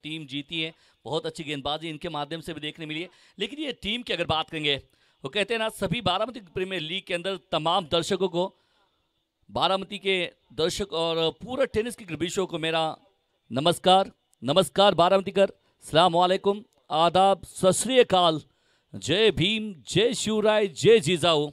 Team जीती है। बहुत अच्छी गेंदबाजी इनके माध्यम से भी देखने मिली है। लेकिन ये टीम की अगर बात करेंगे, वो कहते हैं ना, सभी बारामती प्रीमियर लीग के अंदर तमाम दर्शकों को, बारामती के दर्शक और पूरा टेनिस के क्रिकेट को मेरा नमस्कार। नमस्कार बारामतीकर, अस्सलाम वालेकुम, आदाब, सत श्री अकाल, जय भीम, जय शिवराय, जय जीजाऊ।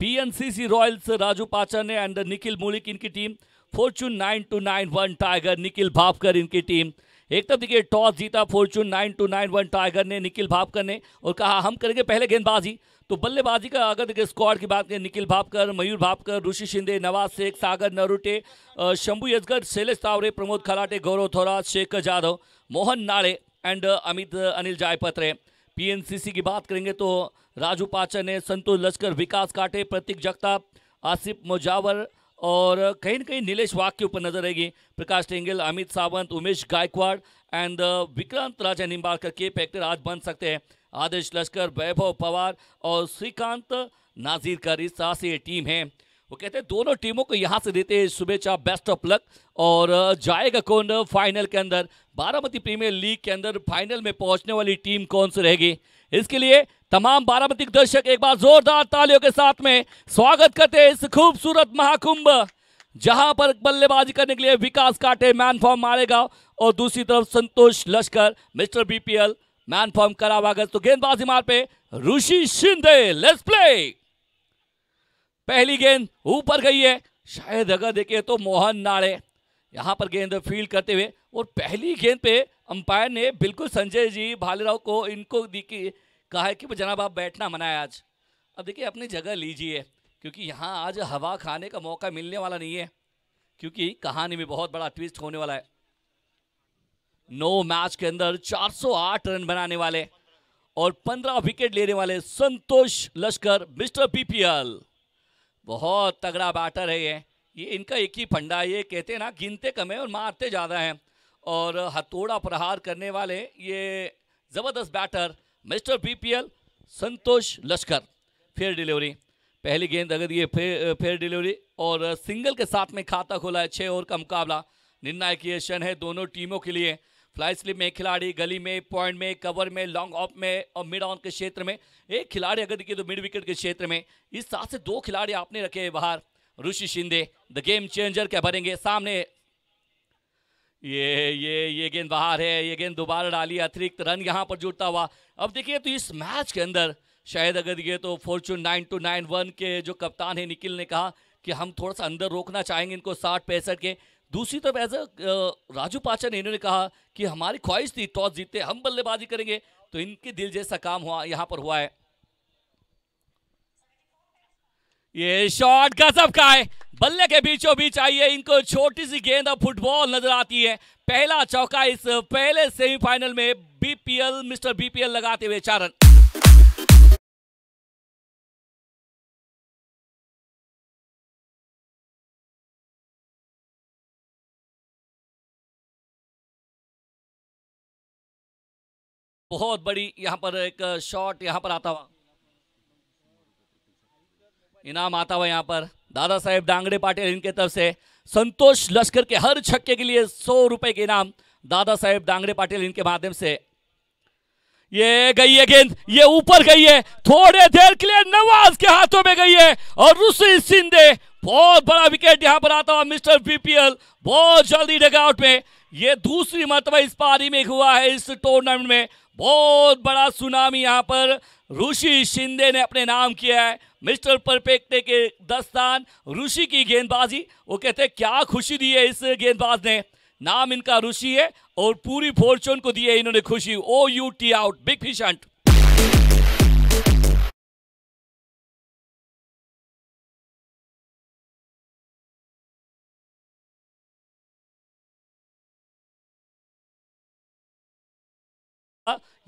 पीएनसीसी रॉयल्स राजू पाचा ने एंड निखिल मूलिक इनकी team, Fortune 9291 tiger Nikhil Bhapkar इनकी टीम। एक तरफ देखिए टॉस जीता फॉर्चून 9291 टाइगर ने, निखिल भापकर ने, और कहा हम करेंगे पहले गेंदबाजी। तो बल्लेबाजी का अगर देखिए स्क्वाड की बात करें, निखिल भापकर, मयूर भापकर, ऋषि शिंदे, नवाज शेख, सागर नरूटे, शंभू यजगर, शैलेश तावरे, प्रमोद खलाटे, गौरव थोरात, शेखर जाधव, मोहन नाड़े एंड अमित अनिल जायपत्रे। पीएनसीसी की बात करेंगे तो राजू पाचा ने, संतोष लश्कर, विकास काटे, प्रतीक जगताप, आसिफ मुजावर और कहीं न कहीं नीलेश वाघ के ऊपर नजर रहेगी, प्रकाश टेंगल, अमित सावंत, उमेश गायकवाड़ एंड विक्रांत राजा निम्बाड़कर के फैक्टर आज बन सकते हैं। आदेश लश्कर, वैभव पवार और श्रीकांत नाजीरकर, इस तरह से ये टीम है। वो कहते हैं दोनों टीमों को यहाँ से देते हैं शुभेच्छा, बेस्ट ऑफ लक। और जाएगा कौन फाइनल के अंदर, बारामती प्रीमियर लीग के अंदर फाइनल में पहुंचने वाली टीम कौन सी रहेगी, इसके लिए तमाम बारामती दर्शक एक बार जोरदार तालियों के साथ में स्वागत करते हैं इस खूबसूरत महाकुंभ, जहां पर बल्लेबाजी करने के लिए विकास काटे मैन फॉर्म मारेगा और दूसरी तरफ संतोष लश्कर मिस्टर बीपीएल मैन फॉर्म करावागज। तो गेंदबाजी मार पे ऋषि शिंदे, लेट्स प्ले। पहली गेंद ऊपर गई है, शायद अगर देखे तो मोहन नाड़े यहां पर गेंद फील्ड करते हुए, और पहली गेंद पे अंपायर ने बिल्कुल संजय जी भालेराव को इनको कहा है कि जनाब आप बैठना मना है आज। अब देखिए अपनी जगह लीजिए, क्योंकि यहाँ आज हवा खाने का मौका मिलने वाला नहीं है, क्योंकि कहानी में बहुत बड़ा ट्विस्ट होने वाला है। 9 मैच के अंदर 408 रन बनाने वाले और 15 विकेट लेने वाले संतोष लश्कर मिस्टर बीपीएल, बहुत तगड़ा बैटर है ये इनका एक ही फंडा है, ये कहते हैं ना गिनते कम है और मारते ज़्यादा हैं, और हथौड़ा प्रहार करने वाले ये ज़बरदस्त बैटर मिस्टर बीपीएल संतोष लश्कर। फेयर डिलीवरी, पहली गेंद अगर ये फेयर डिलीवरी और सिंगल के साथ में खाता खोला है। 6 ओवर का मुकाबला, निर्णायक ये क्षण है दोनों टीमों के लिए। फ्लाई स्लिप में खिलाड़ी, गली में, पॉइंट में, कवर में, लॉन्ग ऑफ में और मिड ऑन के क्षेत्र में एक खिलाड़ी, अगर देखिए तो मिड विकेट के क्षेत्र में। इस साथ से 2 खिलाड़ी आपने रखे हैं बाहर। ऋषि शिंदे द गेम चेंजर क्या भरेंगे सामने, ये गेंद बाहर है, ये गेंद दोबारा डाली, अतिरिक्त रन यहां पर जुड़ता हुआ। अब देखिए तो इस मैच के अंदर शायद अगर देखिए तो फॉर्चून 9291 के जो कप्तान है निखिल ने कहा कि हम थोड़ा सा अंदर रोकना चाहेंगे इनको 60-65 के। दूसरी तरफ एज राजू पाचा ने इन्होंने कहा कि हमारी ख्वाहिश थी टॉस जीते हम बल्लेबाजी करेंगे, तो इनके दिल जैसा काम हुआ यहां पर हुआ है। ये शॉट गजब का है, बल्ले के बीचों बीच आई है, इनको छोटी सी गेंद अब फुटबॉल नजर आती है। पहला चौका इस पहले सेमीफाइनल में बीपीएल मिस्टर बीपीएल लगाते हुए 4 रन। बहुत बड़ी यहां पर एक शॉट यहां पर आता हुआ, इनाम आता हुआ यहां पर दादा साहेब डांगड़े पाटिल इनके तरफ से। संतोष लश्कर के हर छक्के के लिए 100 रुपए के इनाम दादा साहेब डांगड़े पाटिल इनके माध्यम से। ये गई है गेंद, ये ऊपर गई है, थोड़े देर के लिए नवाज के हाथों में गई है और ऋषि शिंदे, बहुत बड़ा विकेट यहां पर आता हुआ मिस्टर बीपीएल बहुत जल्दी डगआउट में। ये दूसरी मर्तबा इस पारी में हुआ है इस टूर्नामेंट में, बहुत बड़ा सुनामी यहां पर ऋषि शिंदे ने अपने नाम किया है। मिस्टर परफेक्टे के दस्तान ऋषि की गेंदबाजी, वो कहते हैं क्या खुशी दी है इस गेंदबाज ने, नाम इनका ऋषि है और पूरी फॉर्चून को दी है इन्होंने खुशी। OUT out, big fish Hunt.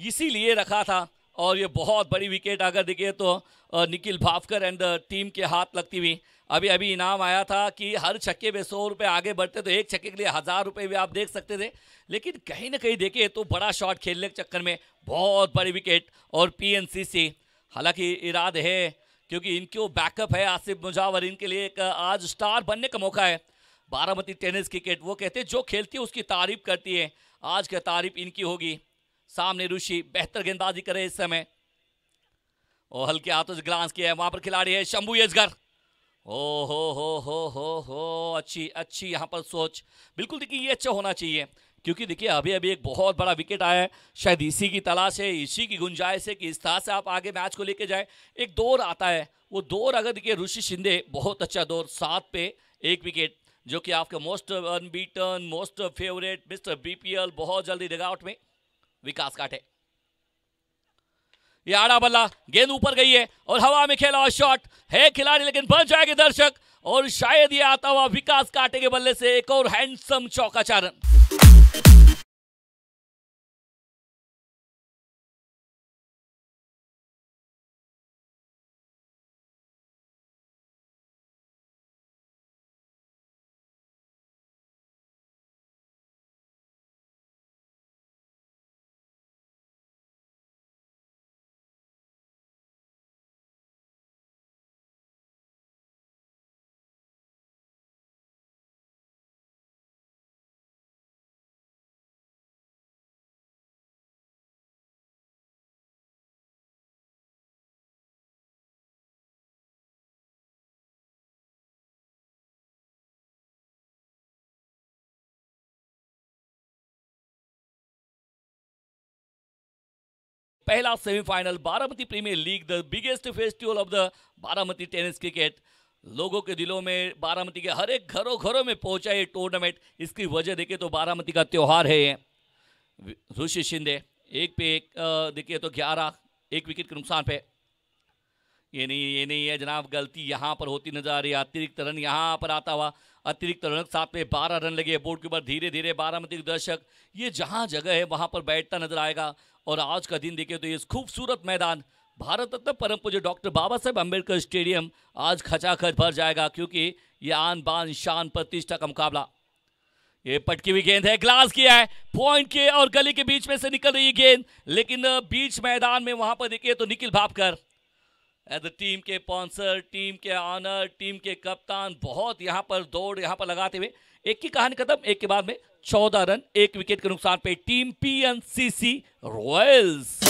इसीलिए रखा था, और ये बहुत बड़ी विकेट अगर देखिए तो निखिल भापकर एंड टीम के हाथ लगती हुई। अभी इनाम आया था कि हर छक्के में 100 रुपए आगे बढ़ते तो एक छक्के के लिए 1000 रुपए भी आप देख सकते थे, लेकिन कहीं ना कहीं देखिए तो बड़ा शॉट खेलने के चक्कर में बहुत बड़ी विकेट। और पीएनसीसी हालांकि इराद है क्योंकि इनके बैकअप है आसिफ मुजावर, इनके लिए एक आज स्टार बनने का मौका है। बारामती टेनिस क्रिकेट वो कहते हैं जो खेलती है उसकी तारीफ करती है। आज की तारीफ इनकी होगी। सामने ऋषि बेहतर गेंदबाजी करे इस समय और हल्के हाथों से ग्लांस किया है। वहां पर खिलाड़ी है शंभू यजगर। ओ हो अच्छी अच्छी यहाँ पर सोच। बिल्कुल देखिए ये अच्छा होना चाहिए क्योंकि देखिए अभी अभी एक बहुत बड़ा विकेट आया है। शायद इसी की तलाश है, इसी की गुंजाइश है कि इस तरह से आप आगे मैच को लेके जाए। एक दौर आता है, वो दौर अगर देखिए ऋषि शिंदे बहुत अच्छा दौर, 7 पे 1 विकेट, जो कि आपका most unbeaten, most favourite mister BPL, बहुत जल्दी डगआउट में विकास काटे। ये आड़ा बल्ला, गेंद ऊपर गई है और हवा में खेला हुआ शॉट है खिलाड़ी, लेकिन बच जाएंगे दर्शक और शायद ये आता हुआ विकास काटे के बल्ले से एक और हैंडसम चौकाचार। पहला semifinal Baramati premier league, the biggest festival of the Baramati tennis cricket. लोगों के दिलों में बारामती के हर एक घरों में पहुंचा ये टूर्नामेंट। इसकी वजह देखिए तो बारामती का त्योहार है ये। ऋषि शिंदे 1 पे 1 देखिए तो 11 1 विकेट के नुकसान पे। ये नहीं है जनाब, गलती यहाँ पर होती नजर आ रही है। अतिरिक्त रन यहाँ पर आता हुआ, अतिरिक्त रन के साथ में 12 रन लगे बोर्ड के ऊपर। धीरे धीरे बारामती के दर्शक ये जहाँ जगह है वहाँ पर बैठता नजर आएगा। और आज का दिन देखिए तो ये खूबसूरत मैदान भारत रत्न परम पूज्य डॉक्टर बाबा साहेब अम्बेडकर स्टेडियम आज खचाखच भर जाएगा, क्योंकि ये आन बान शान प्रतिष्ठा का मुकाबला। ये पटकी हुई गेंद है, ग्लास किया है पॉइंट के और गली के बीच में से निकल रही है गेंद, लेकिन बीच मैदान में वहां पर देखिए तो निखिल भापकर एज टीम के स्पॉन्सर, टीम के ऑनर, टीम के कप्तान, बहुत यहां पर दौड़ यहां पर लगाते हुए। एक की कहानी खत्म, एक के बाद में 14 रन 1 विकेट के नुकसान पे टीम पीएनसीसी रॉयल्स।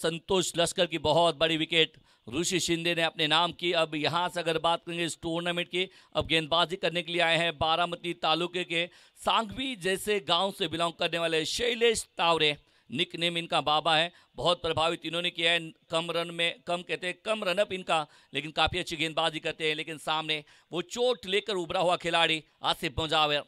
संतोष लश्कर की बहुत बड़ी विकेट ऋषि शिंदे ने अपने नाम की। अब यहां से अगर बात करेंगे इस टूर्नामेंट की, अब गेंदबाजी करने के लिए आए हैं बारामती तालुके के सांगवी जैसे गांव से बिलोंग करने वाले शैलेश तावरे। निकनेम इनका बाबा है। बहुत प्रभावित इन्होंने किया है। कम रन में कम कहते हैं, कम रनअप इनका, लेकिन काफ़ी अच्छी गेंदबाजी करते हैं। लेकिन सामने वो चोट लेकर उभरा हुआ खिलाड़ी आसिफ मुजावर।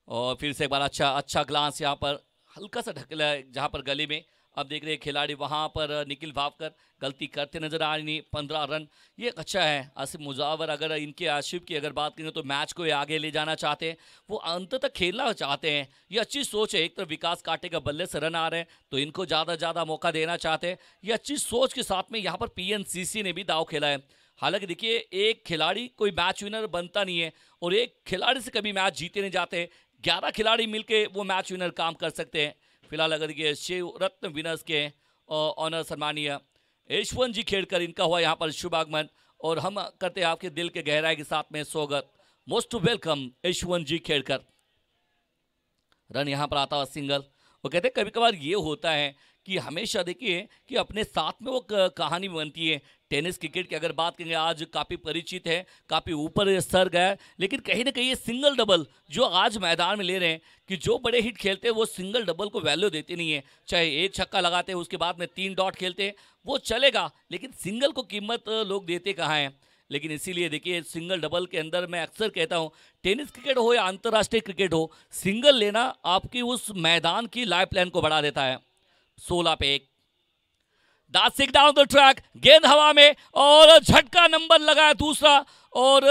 और फिर से एक बार अच्छा ग्लांस यहाँ पर हल्का सा ढकला है जहाँ पर गली में। अब देख रहे हैं खिलाड़ी वहाँ पर निखिल भापकर गलती करते नजर आ रही। 15 रन ये अच्छा है। आसिफ मुजावर अगर इनके आशिफ की अगर बात करें तो मैच को आगे ले जाना चाहते हैं, वो अंत तक खेलना चाहते हैं। ये अच्छी सोच है। एक तरफ विकास काटे का बल्ले से रन आ रहे हैं तो इनको ज़्यादा से ज़्यादा मौका देना चाहते हैं। ये अच्छी सोच के साथ में यहाँ पर पीएनसीसी ने भी दाव खेला है। हालांकि देखिए एक खिलाड़ी कोई मैच विनर बनता नहीं है और एक खिलाड़ी से कभी मैच जीते नहीं जाते। 11 खिलाड़ी मिलके वो मैच विनर काम कर सकते हैं। फिलहाल अगर देखिए शिव रत्न विनर्स के ऑनर सम्मानीय यशवंत जी खेड़कर, इनका हुआ यहाँ पर शुभागमन और हम करते हैं आपके दिल के गहराई के साथ में स्वागत। मोस्ट वेलकम यशवंत जी खेड़कर। रन यहाँ पर आता हुआ सिंगल। वो कहते हैं कभी कभार ये होता है कि हमेशा देखिए कि अपने साथ में वो कहानी बनती है। टेनिस क्रिकेट की अगर बात करेंगे आज काफ़ी परिचित है, काफ़ी ऊपर स्तर गया है, लेकिन कहीं ना कहीं ये सिंगल डबल जो आज मैदान में ले रहे हैं कि जो बड़े हिट खेलते हैं वो सिंगल डबल को वैल्यू देते नहीं है। चाहे एक छक्का लगाते हैं उसके बाद में 3 डॉट खेलते हैं वो चलेगा, लेकिन सिंगल को कीमत लोग देते कहाँ हैं। लेकिन इसीलिए देखिए सिंगल डबल के अंदर मैं अक्सर कहता हूँ टेनिस क्रिकेट हो या अंतर्राष्ट्रीय क्रिकेट हो, सिंगल लेना आपकी उस मैदान की लाइफ लाइन को बढ़ा देता है। 16 पे 1 डासिक डाउन द ट्रैक, गेंद हवा में और झटका नंबर लगाया दूसरा और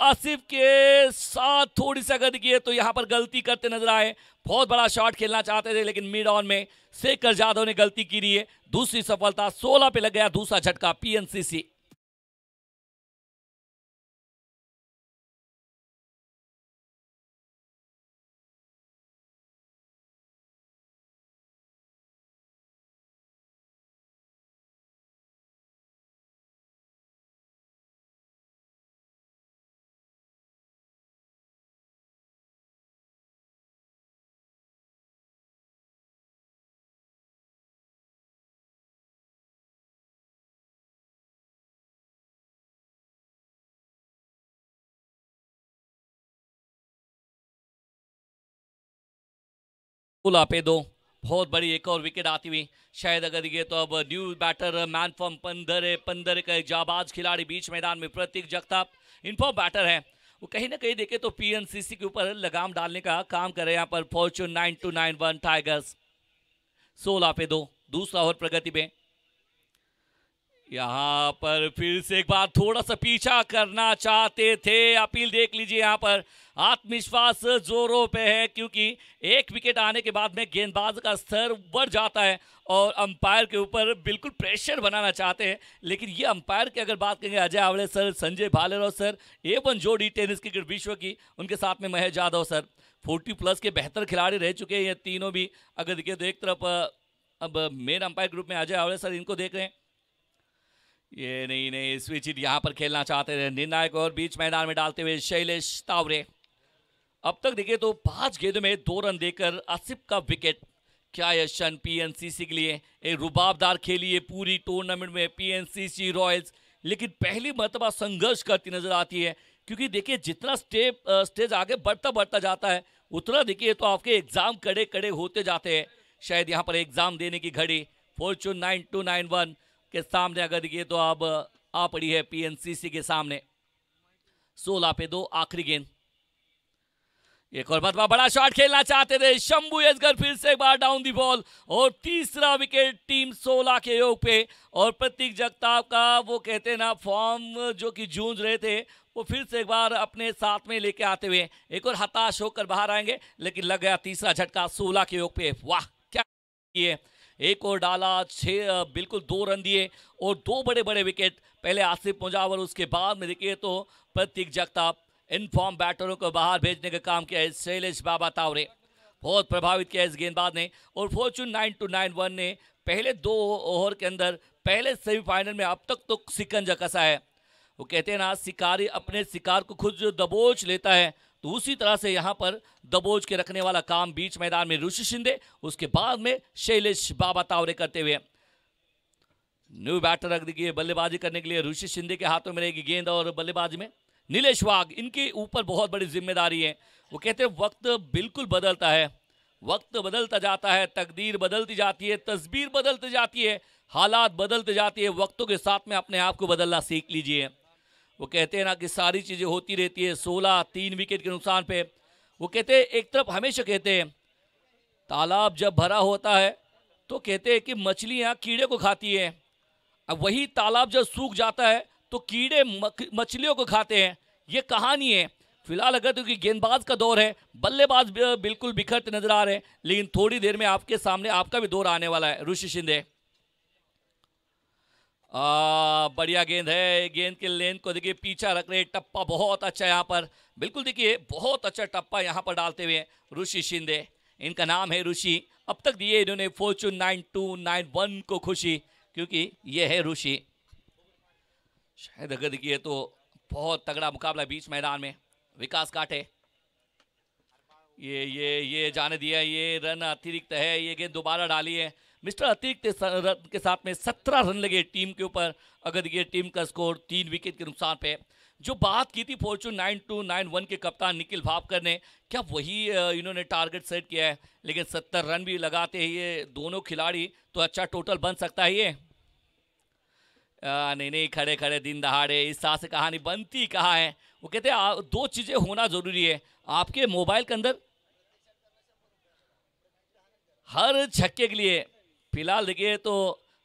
आसिफ के साथ थोड़ी सी अगर देखिए तो यहां पर गलती करते नजर आए। बहुत बड़ा शॉट खेलना चाहते थे लेकिन मिड ऑन में शेखर जाधव ने गलती की रही है। दूसरी सफलता 16 पे लग गया दूसरा झटका पीएनसीसी। पुला पे 2 बहुत बड़ी एक और विकेट आती हुई शायद अगर ये तो अब न्यू बैटर मैन फ्रॉम पंदरे का एक जाबाज खिलाड़ी बीच मैदान में प्रतीक जगताप इनफॉर्म बैटर है। वो कहीं ना कहीं देखे तो पीएनसीसी के ऊपर लगाम डालने का काम कर रहे हैं यहाँ पर फॉर्चून 9291 टाइगर्स। 16 पे 2 दूसरा ओवर प्रगति पे। यहां पर फिर से एक बार थोड़ा सा पीछा करना चाहते थे। अपील देख लीजिए यहां पर आत्मविश्वास जोरों पे है क्योंकि एक विकेट आने के बाद में गेंदबाज का स्तर बढ़ जाता है और अंपायर के ऊपर बिल्कुल प्रेशर बनाना चाहते हैं। लेकिन ये अंपायर की अगर बात करेंगे Ajay Awade sir, Sanjay Bhalerao sir, A1 जोड़ी टेनिस क्रिकेट विश्व की, उनके साथ में महेश यादव सर 40+ के बेहतर खिलाड़ी रह चुके हैं ये तीनों भी। अगर देखिए तो एक तरफ अब मेन अंपायर ग्रुप में अजय आवड़े सर इनको देख रहे हैं। ये नहीं स्विच हिट यहां पर खेलना चाहते थे निर्णायक और बीच मैदान में डालते हुए शैलेश तावरे। अब तक देखिए तो 5 गेंदों में 2 रन देकर आसिफ का विकेट। क्या यह क्षण पीएनसीसी के लिए एक रुबाबदार खेली है पूरी टूर्नामेंट में पीएनसीसी रॉयल्स, लेकिन पहली मर्तबा संघर्ष करती नजर आती है क्योंकि देखिए जितना स्टेज आगे बढ़ता जाता है उतना देखिए तो आपके एग्जाम कड़े होते जाते हैं। शायद यहाँ पर एग्जाम देने की घड़ी फॉर्चून 9291 के सामने अगर देखिए तो अब आ पड़ी है पीएनसीसी के सामने। 16 पे 2 आखिरी गेंद। एक और मरतबा बड़ा शॉट खेलना चाहते थे शंभू यसगर, फिर से एक बार डाउन दी बॉल और तीसरा विकेट टीम 16 के योग पे। और प्रतीक जगताप का वो कहते हैं ना फॉर्म जो कि जूझ रहे थे वो फिर से एक बार अपने साथ में लेके आते हुए एक और हताश होकर बाहर आएंगे, लेकिन लग गया तीसरा झटका 16 के योग पे। वाह क्या किए, एक और डाला, 6 बिल्कुल 2 रन दिए और 2 बड़े विकेट। पहले आसिफ मुजावर, उसके बाद में देखिए तो प्रतीक जगताप इनफॉर्म बैटरों को बाहर भेजने का काम किया है शैलेश बाबा तावरे। बहुत प्रभावित किया इस गेंदबाज ने और फॉर्चून 9291 ने पहले 2 ओवर के अंदर पहले सेमीफाइनल में अब तक तो शिकंजा कसा है। वो कहते हैं ना शिकारी अपने शिकार को खुद दबोच लेता है, तो उसी तरह से यहाँ पर दबोच के रखने वाला काम बीच मैदान में ऋषि शिंदे, उसके बाद में शैलेश बाबा तावरे करते हुए। न्यू बैटर रख देखिए बल्लेबाजी करने के लिए ऋषि शिंदे के हाथों में रहेगी गेंद और बल्लेबाजी में नीलेश वाघ, इनके ऊपर बहुत बड़ी जिम्मेदारी है। वो कहते हैं वक्त बिल्कुल बदलता है, वक्त बदलता जाता है, तकदीर बदलती जाती है, तस्वीर बदलती जाती है, हालात बदलते जाती है, वक्तों के साथ में अपने आप को बदलना सीख लीजिए। वो कहते हैं ना कि सारी चीज़ें होती रहती है। 16 3 विकेट के नुकसान पे वो कहते हैं एक तरफ हमेशा कहते हैं तालाब जब भरा होता है तो कहते हैं कि मछलियाँ कीड़े को खाती है, अब वही तालाब जब सूख जाता है तो कीड़े मछलियों को खाते हैं। ये कहानी है। फिलहाल अगर तो कि गेंदबाज का दौर है, बल्लेबाज बिल्कुल बिखरते नजर आ रहे हैं, लेकिन थोड़ी देर में आपके सामने आपका भी दौर आने वाला है। ऋषि शिंदे बढ़िया गेंद है, गेंद के लेंथ को देखिए पीछा रख रहे, टप्पा बहुत अच्छा यहाँ पर, बिल्कुल देखिए बहुत अच्छा टप्पा यहाँ पर डालते हुए ऋषि शिंदे। इनका नाम है ऋषि। अब तक दिए इन्होंने फॉर्चून 9291 को खुशी, क्योंकि ये है ऋषि। शायद अगर देखिए तो बहुत तगड़ा मुकाबला बीच मैदान में। विकास काटे ये जाने दिया, ये रन अतिरिक्त है, ये गेंद दोबारा डाली है मिस्टर अतिरिक्त के साथ में 17 रन लगे टीम के ऊपर। अगर ये टीम का स्कोर 3 विकेट के नुकसान पे। जो बात की थी फॉर्चून 9291 के कप्तान निखिल भापकर ने, क्या वही इन्होंने टारगेट सेट किया है, लेकिन 70 रन भी लगाते हैं ये दोनों खिलाड़ी तो अच्छा टोटल बन सकता है ये। नहीं खड़े दिन दहाड़े इस तरह से कहानी बनती कहाँ है। वो कहते हैं 2 चीज़ें होना ज़रूरी है आपके मोबाइल के अंदर। हर छक्के के लिए फिलहाल देखिए तो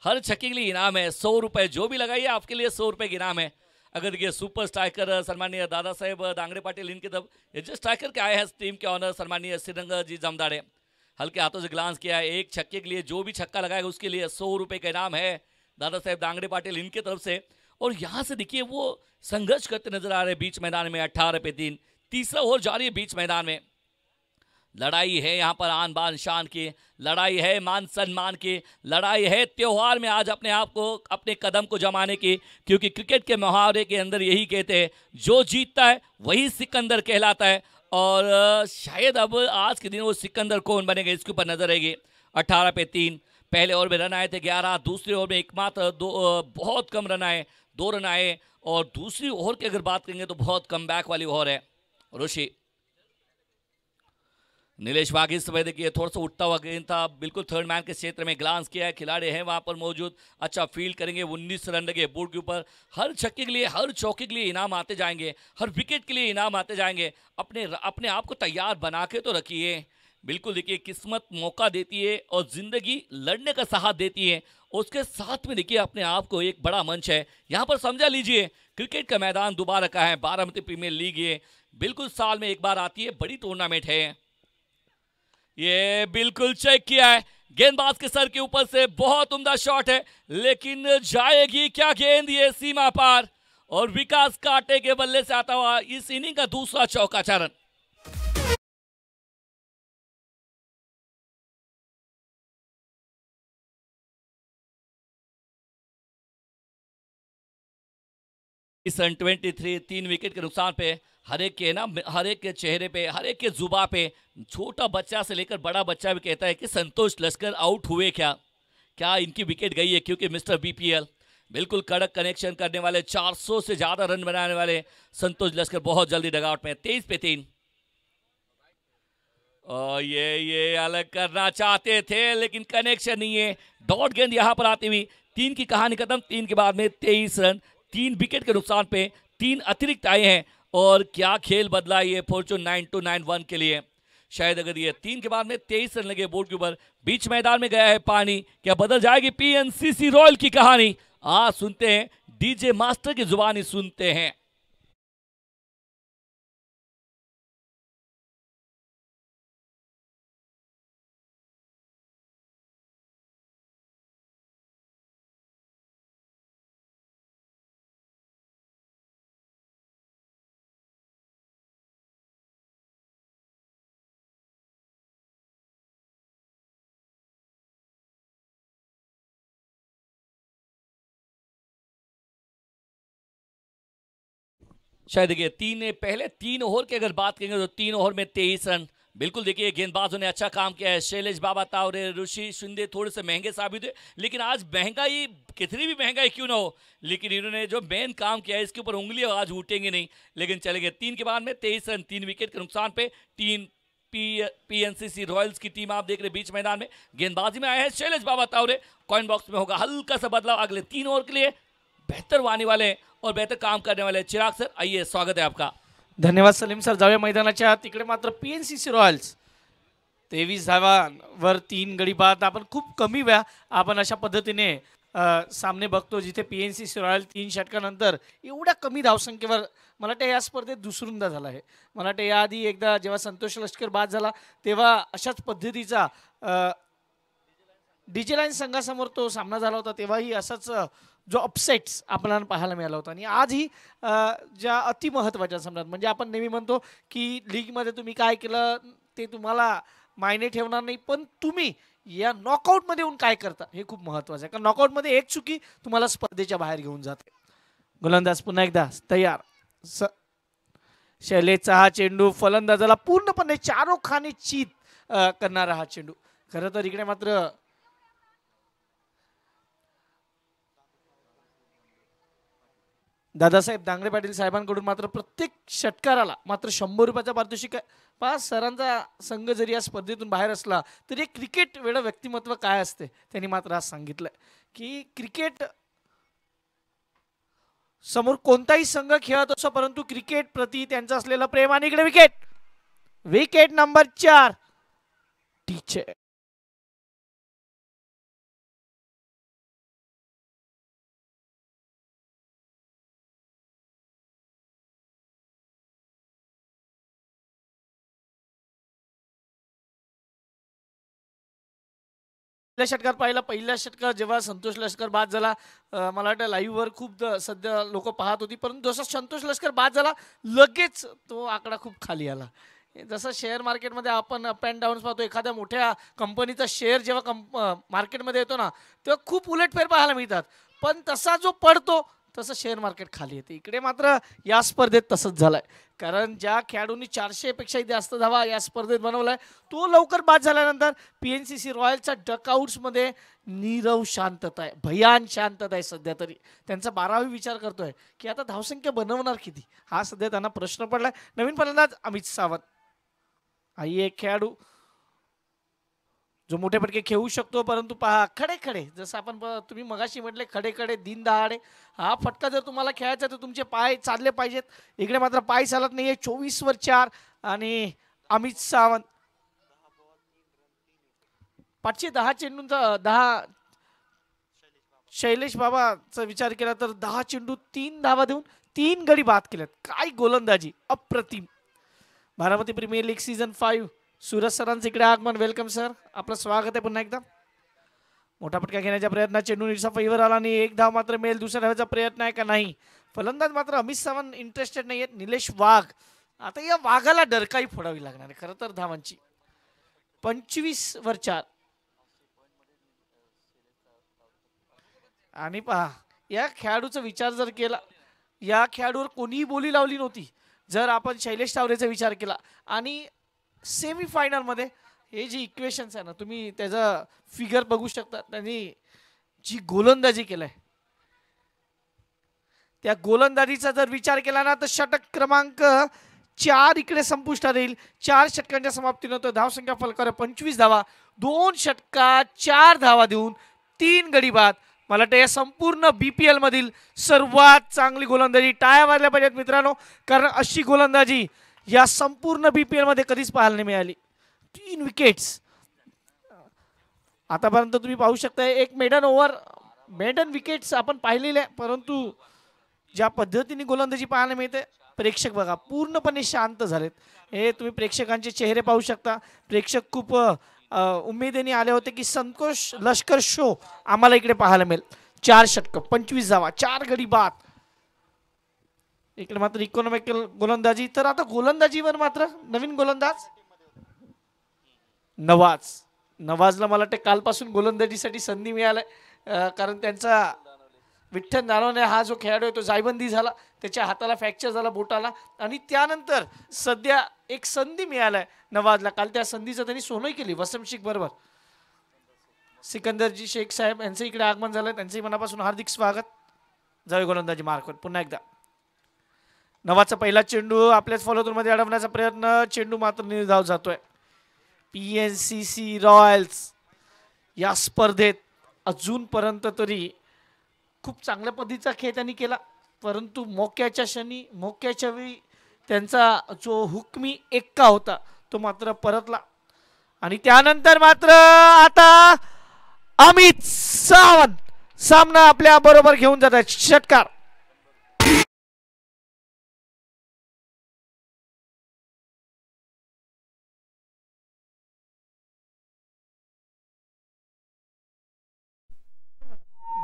हर छक्के के लिए इनाम है 100 रुपये, जो भी लगाइए आपके लिए 100 रुपये का इनाम है। अगर देखिए सुपर स्ट्राइकर सन्माननीय दादा साहेब दांगड़े पाटिल इनकी तरफ ये जो स्ट्राइकर के आए हैं टीम के ऑनर सन्माननीय श्रीरंग जी जमदाड़े, हल्के हाथों से ग्लांस किया है। एक छक्के के लिए जो भी छक्का लगाएगा उसके लिए 100 रुपए का इनाम है दादा साहेब दांगड़े पाटिल इनके तरफ से। और यहां से देखिए वो संघर्ष करते नजर आ रहे हैं बीच मैदान में। 18 पे 3, तीसरा ओवर जारी है बीच मैदान में। लड़ाई है यहाँ पर आन बान शान की, लड़ाई है मान सम्मान की, लड़ाई है त्योहार में आज अपने आप को अपने कदम को जमाने की। क्योंकि क्रिकेट के मुहावरे के अंदर यही कहते हैं जो जीतता है वही सिकंदर कहलाता है। और शायद अब आज के दिन वो सिकंदर कौन बनेगा इसके ऊपर नजर रहेगी। 18 पे 3, पहले ओवर में रन आए थे 11, दूसरे ओवर में एकमात्र बहुत कम रन आए, 2 रन आए। और दूसरी ओवर की अगर बात करेंगे तो बहुत कम बैक वाली ओवर है। ऋषि नीलेश वाघ इस समय देखिए थोड़ा सा उठता हुआ गेंद था, बिल्कुल थर्ड मैन के क्षेत्र में ग्लांस किया है। खिलाड़ी हैं वहां पर मौजूद, अच्छा फील्ड करेंगे। 19 रन लगे बोर्ड के ऊपर। हर छक्के के लिए हर चौके के लिए इनाम आते जाएंगे, हर विकेट के लिए इनाम आते जाएंगे। अपने आप को तैयार बना के तो रखिए। बिल्कुल देखिए किस्मत मौका देती है और जिंदगी लड़ने का साहस देती है। उसके साथ में देखिए अपने आप को एक बड़ा मंच है यहाँ पर, समझा लीजिए। क्रिकेट का मैदान दोबारा का है, बारामती प्रीमियर लीग ये बिल्कुल साल में एक बार आती है, बड़ी टूर्नामेंट है। ये बिल्कुल चेक किया है, गेंदबाज के सर के ऊपर से बहुत उम्दा शॉट है, लेकिन जाएगी क्या गेंद ये सीमा पार। और विकास कांटे के बल्ले से आता हुआ इस इनिंग का दूसरा चौका चरण। सन 23, 3 विकेट के नुकसान पे हर एक के ना, हर एक के चेहरे पे, हर एक के जुबा पे, छोटा बच्चा से लेकर बड़ा बच्चा भी कहता है कि संतोष लश्कर आउट हुए क्या, क्या इनकी विकेट गई है। क्योंकि मिस्टर बीपीएल बिल्कुल कड़क कनेक्शन करने वाले, 400 से ज्यादा रन बनाने वाले संतोष लश्कर बहुत जल्दी डगआउट में। 23 पे 3 और ये अलग करना चाहते थे लेकिन कनेक्शन नहीं है। डॉट गेंद यहां पर आती हुई 3 की कहानी खत्म। 3 के बाद में 23 रन, 3 विकेट के नुकसान पे 3 अतिरिक्त आए हैं। और क्या खेल बदला ये फॉर्चून 9291 के लिए। शायद अगर ये 3 के बाद में 23 रन लगे बोर्ड के ऊपर, बीच मैदान में गया है पानी, क्या बदल जाएगी पीएनसीसी रॉयल की कहानी। आज सुनते हैं डीजे मास्टर की जुबानी सुनते हैं। शायद देखिए पहले 3 ओवर की अगर बात करेंगे तो 3 ओवर में 23 रन। बिल्कुल देखिए गेंदबाजों ने अच्छा काम किया है। शैलेश बाबा तावरे, ऋषि शिंदे थोड़े से महंगे साबित हुए, लेकिन आज महंगाई कितनी भी महंगाई क्यों ना हो, लेकिन इन्होंने जो मेन काम किया है इसके ऊपर उंगलियां आज उठेंगे नहीं, लेकिन चलेंगे। 3 के बाद में 23 रन, 3 विकेट के नुकसान पे 3। पीएनसीसी रॉयल्स की टीम आप देख रहे बीच मैदान में गेंदबाजी में आए हैं शैलेश बाबा तावरे। कॉइन बॉक्स में होगा हल्का सा बदलाव अगले 3 ओवर के लिए। बेहतर आने वाले और बेहतर काम करने वाले चिराग सर, आइए स्वागत है आपका। धन्यवाद सलीम सर। जाऊया मैदानाच्या तिकडे मात्र पीएनसीसी रॉयल्स 23 धावांवर 3 गडी बाद। आपण खूप कमी वेळा आपण अशा पद्धतीने सामने बघतो जिथे पीएनसीसी रॉयल 3 षटकानंतर एवढ्या कमी धावसंख्येवर मला वाटतं या स्पर्धेत दुसऱ्यांदा झाला आहे। मला वाटतं याआधी एकदा जेव्हा संतोष लष्कर बाद झाला तेव्हा अशाच पद्धतीचा डीजे लाईन संघासमोर तो सामना झाला होता, तेव्हाही असाच जो अपसेट्स आपल्याला पाहायला मिळाला होता। आणि आजही ज्या अतिमहत्त्वाच्या सामन्यात म्हणजे आपण नेहमी म्हणतो की लीगमध्ये तुम्ही काय केलं ते तुम्हाला मायने ठेवणार नाही, पण तुम्ही या नॉकआउटमध्ये येऊन काय करता हे खूप महत्त्वाचं आहे, कारण नॉकआउटमध्ये एक चुकी तुम्हाला स्पर्धेच्या बाहेर घेऊन जाते। गोलंदाज पुन्हा एकदा तयार। शैलेशचा हा चेंडू फलंदाजाला पूर्णपणे चारोखाने चित करणारा हा चेंडू। खरं तर इकडे मात्र दादासाहेब दांगडे पाटील साहेबांकडून मात्र प्रत्येक षटकाराला मात्र 100 रुपयाचा पारितोषिक आहे। 5 सरांचा संघ जरी या स्पर्धेतून बाहेर असला तरी क्रिकेट वेळ व्यक्तिमत्व काय असते त्यांनी मात्र आज सांगितलं की क्रिकेट समोर कोणताही संघ खेळत असो, परंतु क्रिकेट प्रति त्यांचं असलेलं प्रेम। आणि इकडे विकेट नंबर 4 टीचर सध्या षटकार पाहिला, पहिल्या षटकार जेव्हा संतोष लष्कर बाद झाला, मला वाटतं लाईव्हवर खूप सध्या लोक पाहत होती, परंतु जसा संतोष लष्कर बाद झाला लगेच तो आकडा खूप खाली आला. जसं शेअर मार्केटमध्ये आपण अप अँड डाऊन्स पाहतो, एखाद्या मोठ्या कंपनीचा शेअर जेव्हा मार्केटमध्ये येतो ना तेव्हा खूप उलटफेर पाहायला मिळतात, पण तसा जो पडतो तसं शेअर मार्केट खाली येते. इकडे मात्र या स्पर्धेत तसंच झालंय, कारण ज्या खेळाडूंनी 400 पेक्षाही जास्त धावा या स्पर्धेत बनवलाय तो लवकर बाद झाल्यानंतर PNCC रॉयलच्या डकआउट्समध्ये नीरव शांतता आहे, भयान शांतता आहे. सध्या तरी त्यांचा 12वी विचार करतोय की आता धावसंख्या बनवणार किती, हा सध्या त्यांना प्रश्न पडलाय. नवीन फलंदाज अमित सावंत, आई एक खेळाडू जो मोठे फटके खेळू शकतो, परंतु पहा खडे खडे, जसं आपण तुम्ही मगाशी म्हटले खडे खडे दिन दहाडे, हा फटका जर तुम्हाला खेळायचा तर तुमचे पाय चालले पाहिजेत. इकडे मात्र पाय चालत नाहीये. 24 वर 4 आणि अमित सावंत 510 चेंडूंचा 10. शैलेश बाबाचा विचार केला तर 10 चेंडू 3 धावा देऊन 3 गडी बाद केल्यात. काय गोलंदाजी अप्रतिम. बारामती प्रीमियर लीग सीझन 5 सूरज सरांचं इकडे आगमन. वेलकम सर, आपलं स्वागत आहे पुन्हा एकदा. मोठा फटका घेण्याच्या प्रयत्नात चेंडू नीटचा फैवर आला आणि एक धाव मात्र मिळेल. दुसऱ्या धावाचा प्रयत्न आहे का नाही. फलंदाज मात्र अमित सावंत इंटरेस्टेड नाही आहेत. निलेश वाघ, आता या वाघाला डरकाई फोडावी लागणार आहे खरं तर धावांची. 25 वर 4 आणि पहा या खेळाडूचा विचार जर केला, या खेळाडूवर कोणीही बोली लावली नव्हती जर आपण शैलेश तावरेचा विचार केला. आणि सेमीफायनलमध्ये हे जे इक्वेशन्स आहे ना, तुम्ही त्याचा फिगर बघू शकता. त्यांनी जी गोलंदाजी केलाय त्या गोलंदाजीचा जर विचार केला ना तर षटक क्रमांक 4 इकडे संपुष्टात येईल. 4 षटकांच्या समाप्तीनंतर धावसंख्या फलकावर 25 धावा, 2 षटकात 4 धावा देऊन 3 गडी बाद. मला वाटतं या संपूर्ण BPL मधील सर्वात चांगली गोलंदाजी. टाळ्या वाजल्या पाहिजेत मित्रांनो, कारण अशी गोलंदाजी या संपूर्ण BPL मध्ये कधीच पाहायला नाही मिळाली. 3 विकेट्स आतापर्यंत तुम्ही पाहू शकता. एक मेडन विकेट्स आपण पाहिलेले आहे, परंतु ज्या पद्धतीने गोलंदाजी पाहायला मिळते, प्रेक्षक बघा पूर्णपणे शांत झालेत. हे तुम्ही प्रेक्षकांचे चेहरे पाहू शकता. प्रेक्षक खूप उमेदीने आले होते की संतोष लष्कर शो आम्हाला इकडे पाहायला मिळेल. 4 षटक 25 धावा 4 गडी बाद. इकडे मात्र इकॉनॉमिकल गोलंदाजी. तर आता गोलंदाजीवर मात्र नवीन गोलंदाज नवाजला मला वाटतं कालपासून गोलंदाजीसाठी संधी मिळालाय, कारण त्यांचा विठ्ठल नारवणे हा जो खेळाडू आहे तो जायबंदी झाला, त्याच्या हाताला फ्रॅक्चर झाला बोटाला, आणि त्यानंतर सध्या एक संधी मिळालाय नवाजला. काल त्या संधीचं त्यांनी सोनई केली वसम शेख बरोबर. सिकंदरजी शेख साहेब यांचं इकडे आगमन झालं, त्यांचंही मनापासून हार्दिक स्वागत. जावे गोलंदाजी मार्कवर पुन्हा एकदा. नवाजचा पहिला चेंडू आपल्याच फॉलोथ्रूमध्ये अडवण्याचा प्रयत्न, चेंडू मात्र निर्धाव जातोय. PNCC रॉयल्स या स्पर्धेत अजूनपर्यंत तरी खूप चांगल्या पद्धतीचा खेळ त्यांनी केला, परंतु मोक्याच्या क्षणी मोक्याच्या वेळी त्यांचा जो हुकमी एक्का होता तो मात्र परतला. आणि त्यानंतर मात्र आता अमित सावंत सामना आपल्या बरोबर घेऊन जात आहेत. षटकार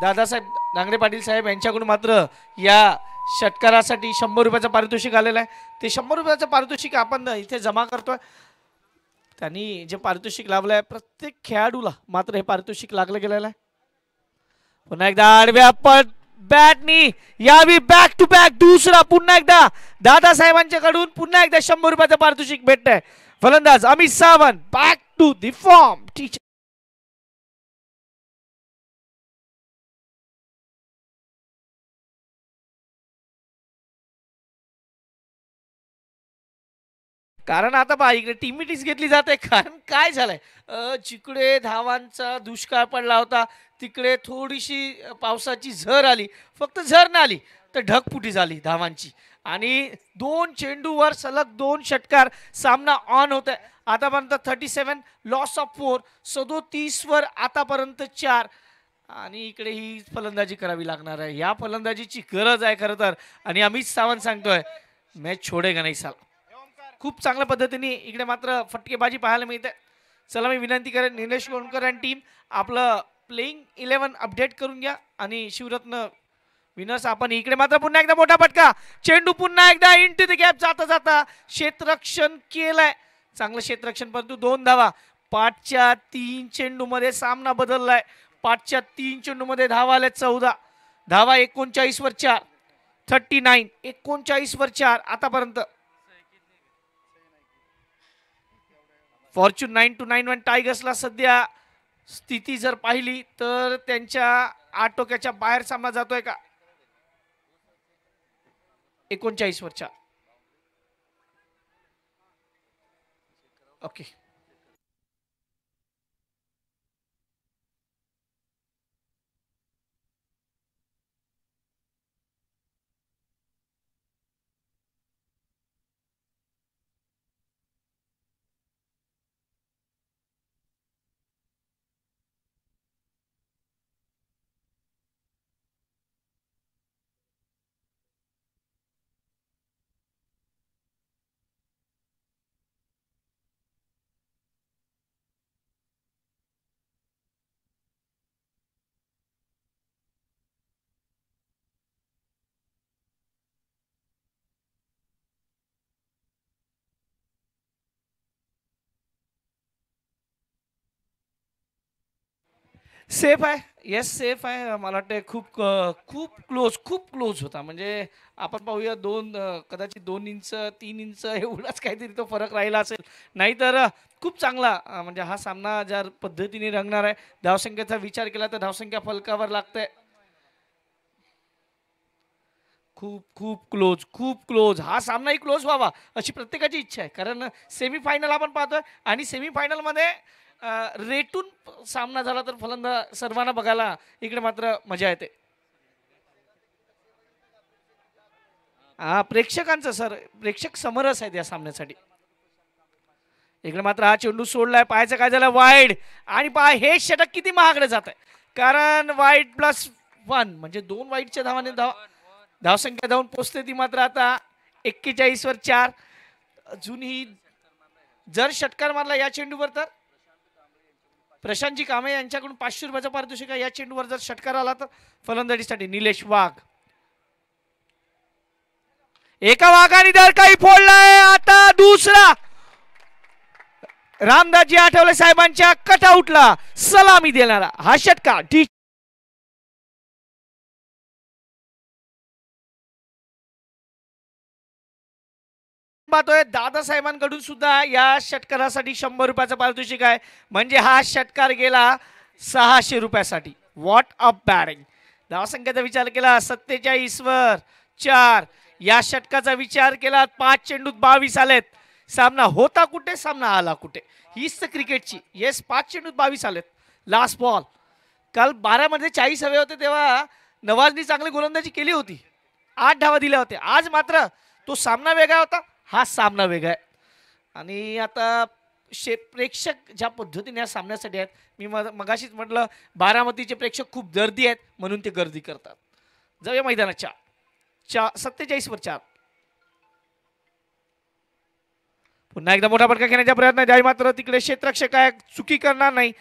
दादासाहेब नांगरे पाटील साहेब यांच्याकडून मात्र या षटकारासाठी 100 रुपयाचं पारितोषिक आलेलं आहे. ते 100 रुपयाचं पारितोषिक आपण इथे जमा करतोय. त्यांनी जे पारितोषिक लावलं आहे प्रत्येक खेळाडूला मात्र हे पारितोषिक लागलं गेलेलं आहे. पुन्हा एकदा आडव्या बॅटनी यावी बॅक टू बॅक दुसरा पुन्हा एकदा दादासाहेबांच्याकडून पुन्हा एकदा 100 रुपयाचं पारितोषिक भेटतंय. फलंदाज Amit Sawant back to the form. कारण आता पहा इकडे टीमिटीच घेतली जाते. कारण काय झालंय, जिकडे धावांचा दुष्काळ पडला होता तिकडे थोडीशी पावसाची झर आली, फक्त झर नाही आली तर ढगफुटी झाली धावांची. आणि 2 चेंडूवर सलग 2 षटकार सामना ऑन होत आहे. आतापर्यंत 37 लॉस ऑफ 4, 37 वर आतापर्यंत 4. आणि इकडे ही फलंदाजी करावी लागणार आहे. या फलंदाजीची गरज आहे खरं तर. आणि अमित सावंत सांगतोय मॅच छोडेगा नाही साला. खूप चांगल्या पद्धतीने इकडे मात्र फटकेबाजी पाहायला मिळते. चला मी विनंती करेन निलेश कोणकर आणि टीम आपलं प्लेइंग 11 अपडेट करून घ्या आणि शिवरत्न विनर्स आपण इकडे मात्र पुन्हा एकदा मोठा फटका चेंडू पुन्हा एकदा इंटू द गॅप जाता जाता क्षेत्ररक्षण केलंय चांगलं क्षेत्ररक्षण परंतु 2 धावा पाठच्या 3 चेंडूमध्ये सामना बदललाय पाठच्या 3 चेंडूमध्ये धावा आल्या 14 धावा 39 वर 4 39 39 वर 4 आतापर्यंत फॉर्च्यून 9-9 टायगर्सला सध्या स्थिती जर पाहिली तर त्यांच्या आटोक्याच्या बाहेर सामना जातोय का 39 वर 4 ओके सेफ आहे येस सेफ आहे मला वाटतं खूप क्लोज होता म्हणजे आपण पाहूया कदाचित 2 इंच 3 इंच एवढाच काहीतरी तो फरक राहिला असेल नाहीतर खूप चांगला म्हणजे हा सामना ज्या पद्धतीने रंगणार आहे धावसंख्येचा विचार केला तर धावसंख्या फलकावर लागते खूप क्लोज हा सामनाही क्लोज व्हावा अशी प्रत्येकाची इच्छा आहे कारण सेमीफायनल आपण पाहतोय आणि सेमीफायनल मध्ये रेटून सामना झाला तर फलंदाज सर्वांना बघायला इकडे मात्र मजा येते प्रेक्षकांचं सर प्रेक्षक समरस आहेत या सामन्यासाठी इकडे मात्र हा चेंडू सोडलाय पाहायचं काय झालं वाईड आणि पहा हे षटक किती महागडे जात आहे कारण वाईड +1 म्हणजे 2 वाईडच्या धावाने धावसंख्या धावून पोचते ती मात्र आता 41 वर 4 अजूनही जर षटकार मारला या चेंडूवर तर प्रशांतजी कांबळे यांच्याकडून 500 रुपयाचा पारितोषिक या चेंडूवर जर षटकार आला तर फलंदाजीसाठी निलेश वाघ एका वाघाने दर काही फोडलाय आता दुसरा रामदासजी आठवले साहेबांच्या कटआउटला सलामी देणारा हा षटकार पाहतोय दादासाहेबांकडून सुद्धा या षटकारासाठी 100 रुपयाचा पारितोषिक आहे म्हणजे हा षटकार गेला 600 रुपयासाठी व्हॉट अ बॅटिंग धावसंख्येचा विचार केला 47 वर 4 या षटकाचा विचार केला 5 चेंडूत 22 आलेत सामना होता कुठे सामना आला कुठे हीच तर क्रिकेटची येस 5 चेंडूत 22 आलेत लास्ट बॉल काल 12 मध्ये 40 हवे होते तेव्हा नवाजनी चांगली गोलंदाजी केली होती 8 धावा दिल्या होत्या आज मात्र तो सामना वेगळा होता हा सामना वेगळा आहे आणि आता प्रेक्षक ज्या पद्धतीने या सामन्यासाठी आहेत मी मगाशीच म्हटलं बारामतीचे प्रेक्षक खूप गर्दी आहेत म्हणून ते गर्दी करतात जाऊया मैदानाच्या 47 वर 4 पुन्हा एकदा मोठा फटका घेण्याचा प्रयत्न आहे मात्र तिकडे क्षेत्ररक्षक काय चुकी करणार नाही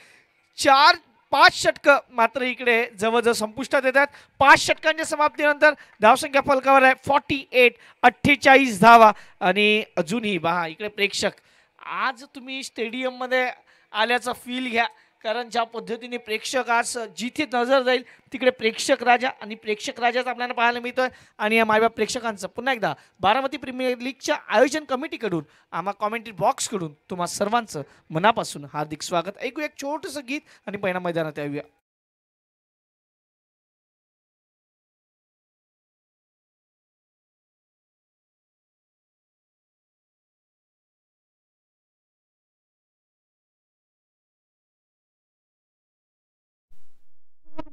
4-5 षटक मात्र इकडे जवळजवळ संपुष्टात येतात 5 षटकांच्या समाप्तीनंतर धावसंख्या फलकावर आहे 48 48 धावा आणि अजूनही पहा इकडे प्रेक्षक आज तुम्ही स्टेडियम मध्ये आल्याचा फील घ्या कारण ज्या पद्धतीने प्रेक्षक आज जिथे नजर जाईल तिकडे प्रेक्षक राजा आणि प्रेक्षक राजाच आपल्याला पाहायला मिळतोय आणि या मायबाप प्रेक्षकांचं पुन्हा एकदा बारामती प्रीमियर लीगच्या आयोजन कमिटीकडून आम्हा कॉमेंट्री बॉक्सकडून तुम्हा सर्वांचं मनापासून हार्दिक स्वागत ऐकू एक छोटंसं गीत आणि पहिल्या मैदानात येऊया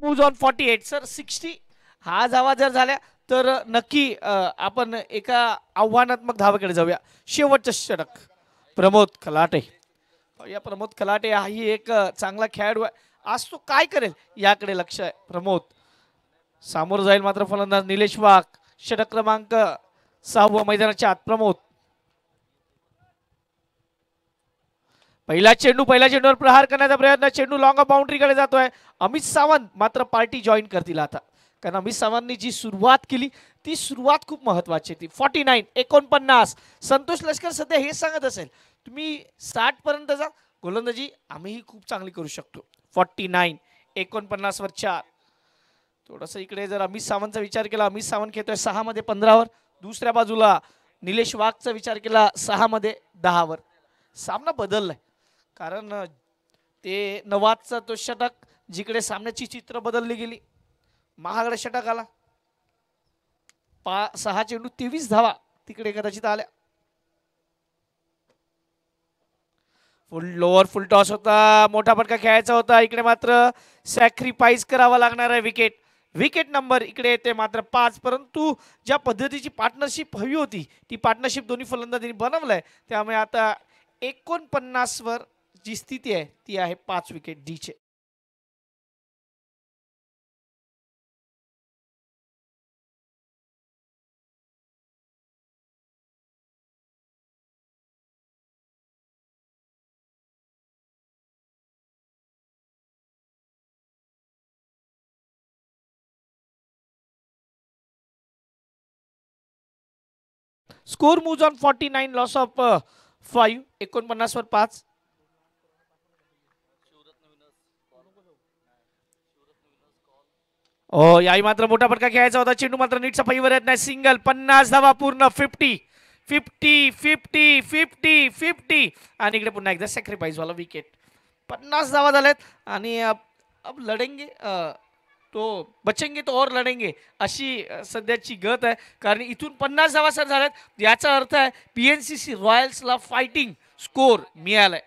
moves on 48 सर 60 हा धावा जर झाल्या तर नक्की आपण एका आव्हानात्मक धावाकडे जाऊया शेवटचं षटक प्रमोद खलाटे या प्रमोद खलाटे हाही एक चांगला खेळाडू आहे आज तो काय करेल याकडे लक्ष आहे प्रमोद सामोर जाईल मात्र फलंदाज निलेश वाघ षटक क्रमांक 6 मैदानाच्या आत प्रमोद पहिल्या चेंडूवर प्रहार करण्याचा प्रयत्न, चेंडू लॉंग बाउंड्रीकडे जातोय. अमित सावंत मात्र पार्टी जॉईन करतील आता, कारण अमित सावंतनी जी सुरुवात केली ती सुरुवात खूप महत्वाची होती. 49 संतोष लष्कर सध्या हे सांगत असेल तुम्ही 60 पर्यंत जा गोलंदाजी आम्हीही खूप चांगली करू शकतो. 49 वर 4. थोडंसं इकडे जर अमित सावंतचा विचार केला, अमित सावंत खेळतोय 6 मध्ये 15 वर. दुसऱ्या बाजूला निलेश वाघचा विचार केला 6 मध्ये 10 वर. सामना बदललाय, कारण ते नवाजचा तो षटक जिकडे सामन्याची चित्र बदलली गेली, महागडा षटक आला. 6 चेंडू 23 धावा तिकडे कदाचित आल्या. फुल टॉस होता, मोठा फटका खेळायचा होता. इकडे मात्र सॅक्रिफाईस करावा लागणार आहे. विकेट नंबर इकडे येते मात्र 5. परंतु ज्या पद्धतीची पार्टनरशिप हवी होती ती पार्टनरशिप दोन्ही फलंदाजांनी बनवलंय, त्यामुळे आता 49 वर जी स्थिती आहे ती आहे 5 विकेट डीचे. Score moves on 49, loss of 5. 49 वर 5. ओ याही मात्र मोठा फटका खेळायचा होता. चेंडू मात्र नीट सफाईवर येत नाही. सिंगल. 50 धावा पूर्ण. 50 आणि इकडे पुन्हा एकदा सॅक्रिफाईस वाला विकेट. 50 धावा झाल्यात आणि अब लढेंगे तो बचेंगे तो और लढेंगे अशी सध्याची गत आहे, कारण इथून 50 धावा सर झाल्यात. याचा अर्थ आहे पीएनसीसी रॉयल्सला फायटिंग स्कोर मिळालाय,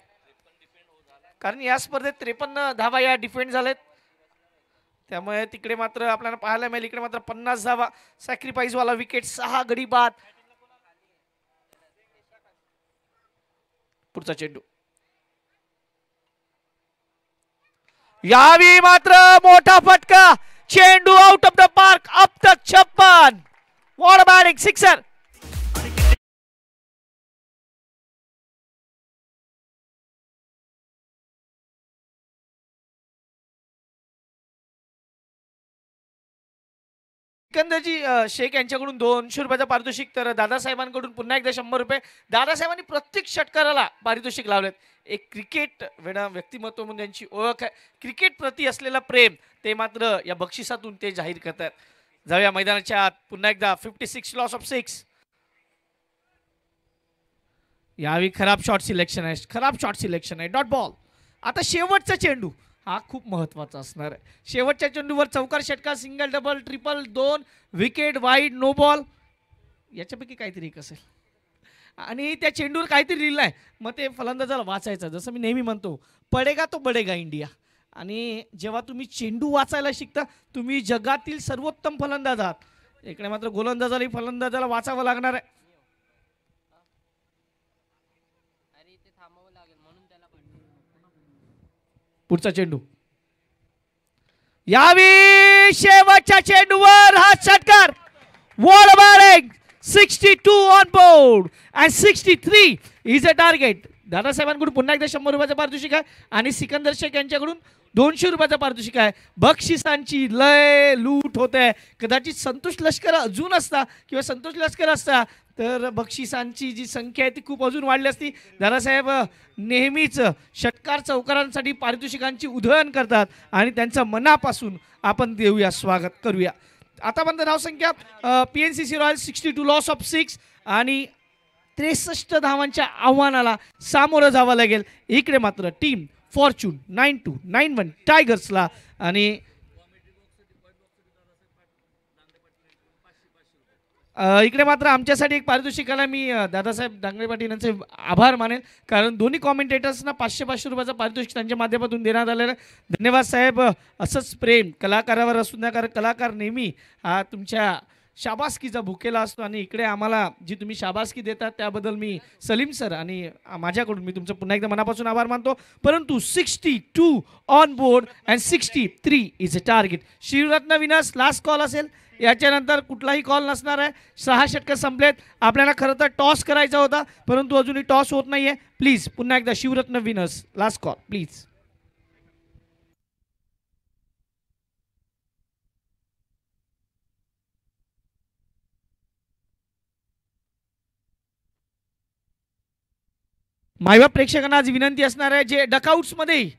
कारण या स्पर्धेत 53 धावा या डिफेंड झालेत. त्यामुळे तिकडे मात्र आपल्याला पाहायला मिळेल इकडे मात्र 50 धावा सॅक्रिफाईस वाला विकेट. 6 गडी बाद. पुढचा चेंडू यावी मात्र मोठा फटका. चेंडू आउट ऑफ द पार्क. अब तक 56. What a batting. Sixer. Sikandarji Shaikh यांच्याकडून 200 रुपयाचा पारितोषिक, तर दादासाहेबांकडून पुन्हा एकदा 100 रुपये. दादासाहेबांनी प्रत्येक षटकाराला पारितोषिक लावलेत. एक क्रिकेट व्यक्तिमत्व म्हणून त्यांची ओळख आहे. क्रिकेट प्रती असलेला प्रेम ते मात्र या बक्षिसातून ते जाहीर करतात. जाऊया मैदानाच्या आत. पुन्हा एकदा 56, लॉस ऑफ 6. यावेळी खराब शॉट सिलेक्शन आहे. Dot ball. आता शेवटचा चेंडू हा खूप महत्वाचा असणार आहे. शेवटच्या चेंडूवर चौकार षटकार, single, double, triple, 2 wicket, wide, no ball, याच्यापैकी काहीतरी एक असेल. आणि त्या चेंडूवर काहीतरी लिहिलं आहे, मग ते फलंदाजाला वाचायचं. जसं मी नेहमी म्हणतो, पडेगा तो बडेगा इंडिया. आणि जेव्हा तुम्ही चेंडू वाचायला शिकता तुम्ही जगातील सर्वोत्तम फलंदाज आहात. इकडे मात्र गोलंदाजाला फलंदाजाला वाचावं लागणार आहे. पुढचा चेंडू यावी शेवटच्या चेंडूवर हा षटकार. What a batting. 62 on board and 63 is a target. दादासाहेबांकडून पुन्हा एकदा 100 रुपयाचं पारितोषिक आहे आणि सिकंदर शेख यांच्याकडून 200 रुपयाचं पारितोषिक आहे. बक्षिसांची लय लूट होते. कदाचित संतोष लष्कर अजून असता किंवा संतोष लष्कर असता तर बक्षिसांची जी संख्या आहे ती खूप अजून वाढली असती. दादासाहेब नेहमीच षटकार चौकारांसाठी पारितोषिकांची उधळण करतात आणि त्यांचं मनापासून आपण देऊया, स्वागत करूया. आतापर्यंत धावसंख्या पीएनसीसी रॉयल्स 62, लॉस ऑफ 6 आणि 63 धावांच्या आव्हानाला सामोरं जावं लागेल. इकडे मात्र टीम फॉर्च्यून 9291 टायगर्सला. आणि इकडे मात्र आमच्यासाठी एक पारितोषिक आला. मी दादासाहेब दांगडे पाटील यांचे आभार मानेल, कारण दोन्ही कॉमेंटेटर्सना 500 रुपयाचं पारितोषिक त्यांच्या माध्यमातून देण्यात आलेलं आहे. धन्यवाद साहेब. असंच प्रेम कलाकारावर असून द्या, कारण कलाकार नेहमी हा तुमच्या शाबासकीचा भुकेला असतो. आणि इकडे आम्हाला जी तुम्ही शाबासकी देतात त्याबद्दल मी सलीम सर आणि माझ्याकडून मी तुमचं पुन्हा एकदा मनापासून आभार मानतो. परंतु 62 on board and 63 is a target. Shivratna winners last call असेल. याच्यानंतर कुठलाही कॉल नसणार आहे. 6 षटकं संपलेत. आपल्याला खरं तर टॉस करायचा होता, परंतु अजूनही टॉस होत नाहीये. प्लीज पुन्हा एकदा Shivratna winners last call please. मायबाप प्रेक्षकांना आज विनंती असणार आहे, जे डकआउट्समध्ये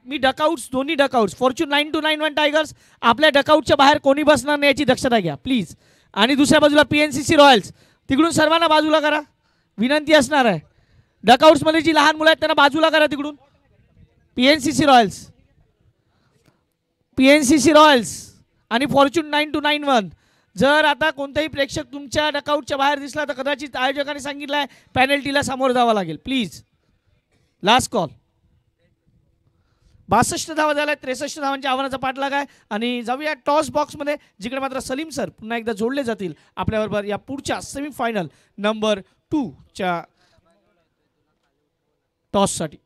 मी डकआउट्स दोन्ही डकआउट्स फॉर्च्यून 9291 टायगर्स आपल्या डकआउटच्या बाहेर कोणी बसणार नाही याची दक्षता घ्या प्लीज. आणि दुसऱ्या बाजूला PNCC रॉयल्स तिकडून सर्वांना बाजूला करा, विनंती असणार आहे. डकआउट्समध्ये जी लहान मुलं आहेत त्यांना बाजूला करा तिकडून. PNCC रॉयल्स आणि फॉर्च्यून 9291. जर आता कोणताही प्रेक्षक तुमच्या डकआउटच्या बाहेर दिसला तर कदाचित आयोजकांनी सांगितलं आहे पॅनल्टीला सामोर जावं लागेल. Please last call. 62 धावा झाल्या. 63 धावांच्या आव्हानाचा पाठलाग आहे. आणि जाऊया टॉस बॉक्समध्ये, जिकडे मात्र सलीम सर पुन्हा एकदा जोडले जातील आपल्याबरोबर या पुढच्या सेमीफायनल नंबर 2च्या टॉससाठी.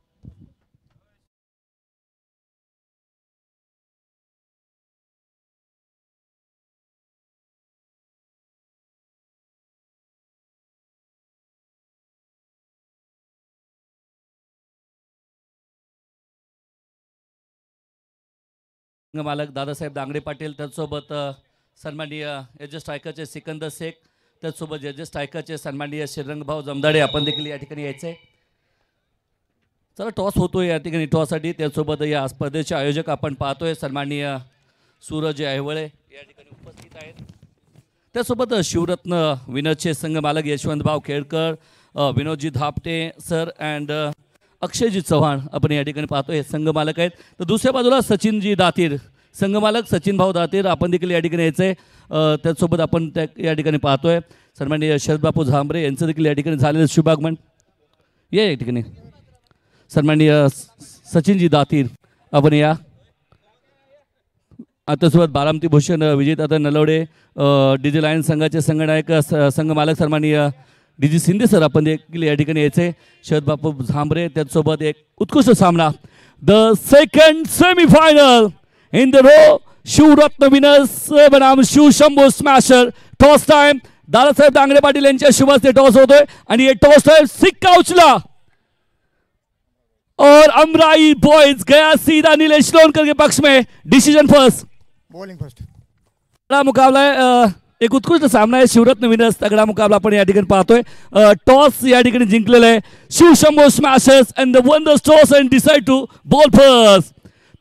मालक दादासाहेब दांगडे पाटील, त्याचसोबत सन्माननीय जजेस स्ट्रायकरचे सिकंदर शेख, त्याचसोबत जजेस स्ट्रायकरचे सन्माननीय श्रीरंगभाऊ जमदाडे आपण देखील या ठिकाणी यायचे. चला टॉस होतोय या ठिकाणी. टॉससाठी त्याचसोबत या स्पर्धेचे आयोजक आपण पाहतोय सन्माननीय सूरज ऐवळे या ठिकाणी उपस्थित आहेत. त्यासोबत शिवरत्न विनरचे संघ मालक यशवंतभाऊ खेडकर, विनोदजी धापटे सर अँड अक्षयजी चव्हाण आपण या ठिकाणी पाहतोय संघ मालक आहेत. तर दुसऱ्या बाजूला सचिनजी दातीर संघ मालक सचिन भाऊ दातीर आपण देखील या ठिकाणी यायचं आहे. त्याचसोबत आपण त्या या ठिकाणी पाहतोय सन्माननीय शरदबापू झांबरे यांचं देखील या ठिकाणी झालेलं शुभागमन. या ठिकाणी सन्माननीय सचिनजी दातीर आपण या. त्यासोबत बारामती भूषण विजयदादा नलवडे DG लायन्स संघाचे संघनायक संघ मालक सन्माननीय DG शिंदे सर आपण देखील या ठिकाणी यायचे. शरदबापू झांबरे त्याचसोबत एक उत्कृष्ट सामना. The second semifinal in the row Shivratna Winners बनाम Shiv Shambhu Smasher. Toss time. Dadasaheb Dangde Patil यांच्या शुभ हस्ते टॉस होतोय आणि ये टॉस टाइम सिक्का उचला और अमराई बॉयज गया सीधा नीलेश लोनकर के पक्ष में. Decision first, bowling first. तगड़ा मुकाबला है. एक उत्कृष्ट सामना आहे. शिवरत्न विनर्स तगडा मुकाबला आपण या ठिकाणी पाहतोय. टॉस या ठिकाणी जिंकलेला आहे Shiv Shambhu Smashers and the wonders toss and decide to bowl first.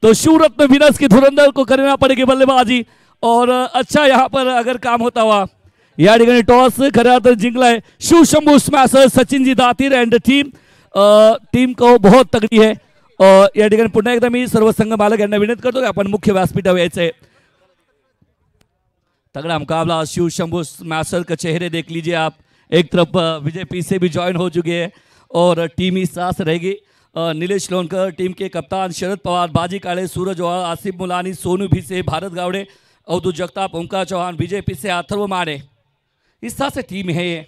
तो शिवरत्न विनर्स की धुरंधर को करना पड़ेगी बल्लेबाजी. और अच्छा यहाँ पर अगर काम होता हुआ या ठिकाणी टॉस खऱ्या तर जिंकला आहे Shiv Shambhu Smashers. Sachin ji Datir and team team को बहुत तगड़ी है. या ठिकाणी पुन्हा एकदा मी सर्व संघ मालक यांना विनंती करतो की आपण मुख्य व्यासपीठावर यायचं आहे. तगड़ा मुकाबला. शिव शंभू स्मैशर का चेहरे देख लीजिए आप. एक तरफ विजय पी से भी ज्वाइन हो चुके हैं और टीम ही साथ रहेगी. नीलेश लोनकर, टीम के कप्तान शरद पवार, बाजी काले, सूरज ओहा, आसिफ मुलानी, सोनू भिसे, भारत गावड़े, अवधूत जगताप, ओंकार चौहान, विजय पी से, अथर्व माने, इस तरह से टीम है ये.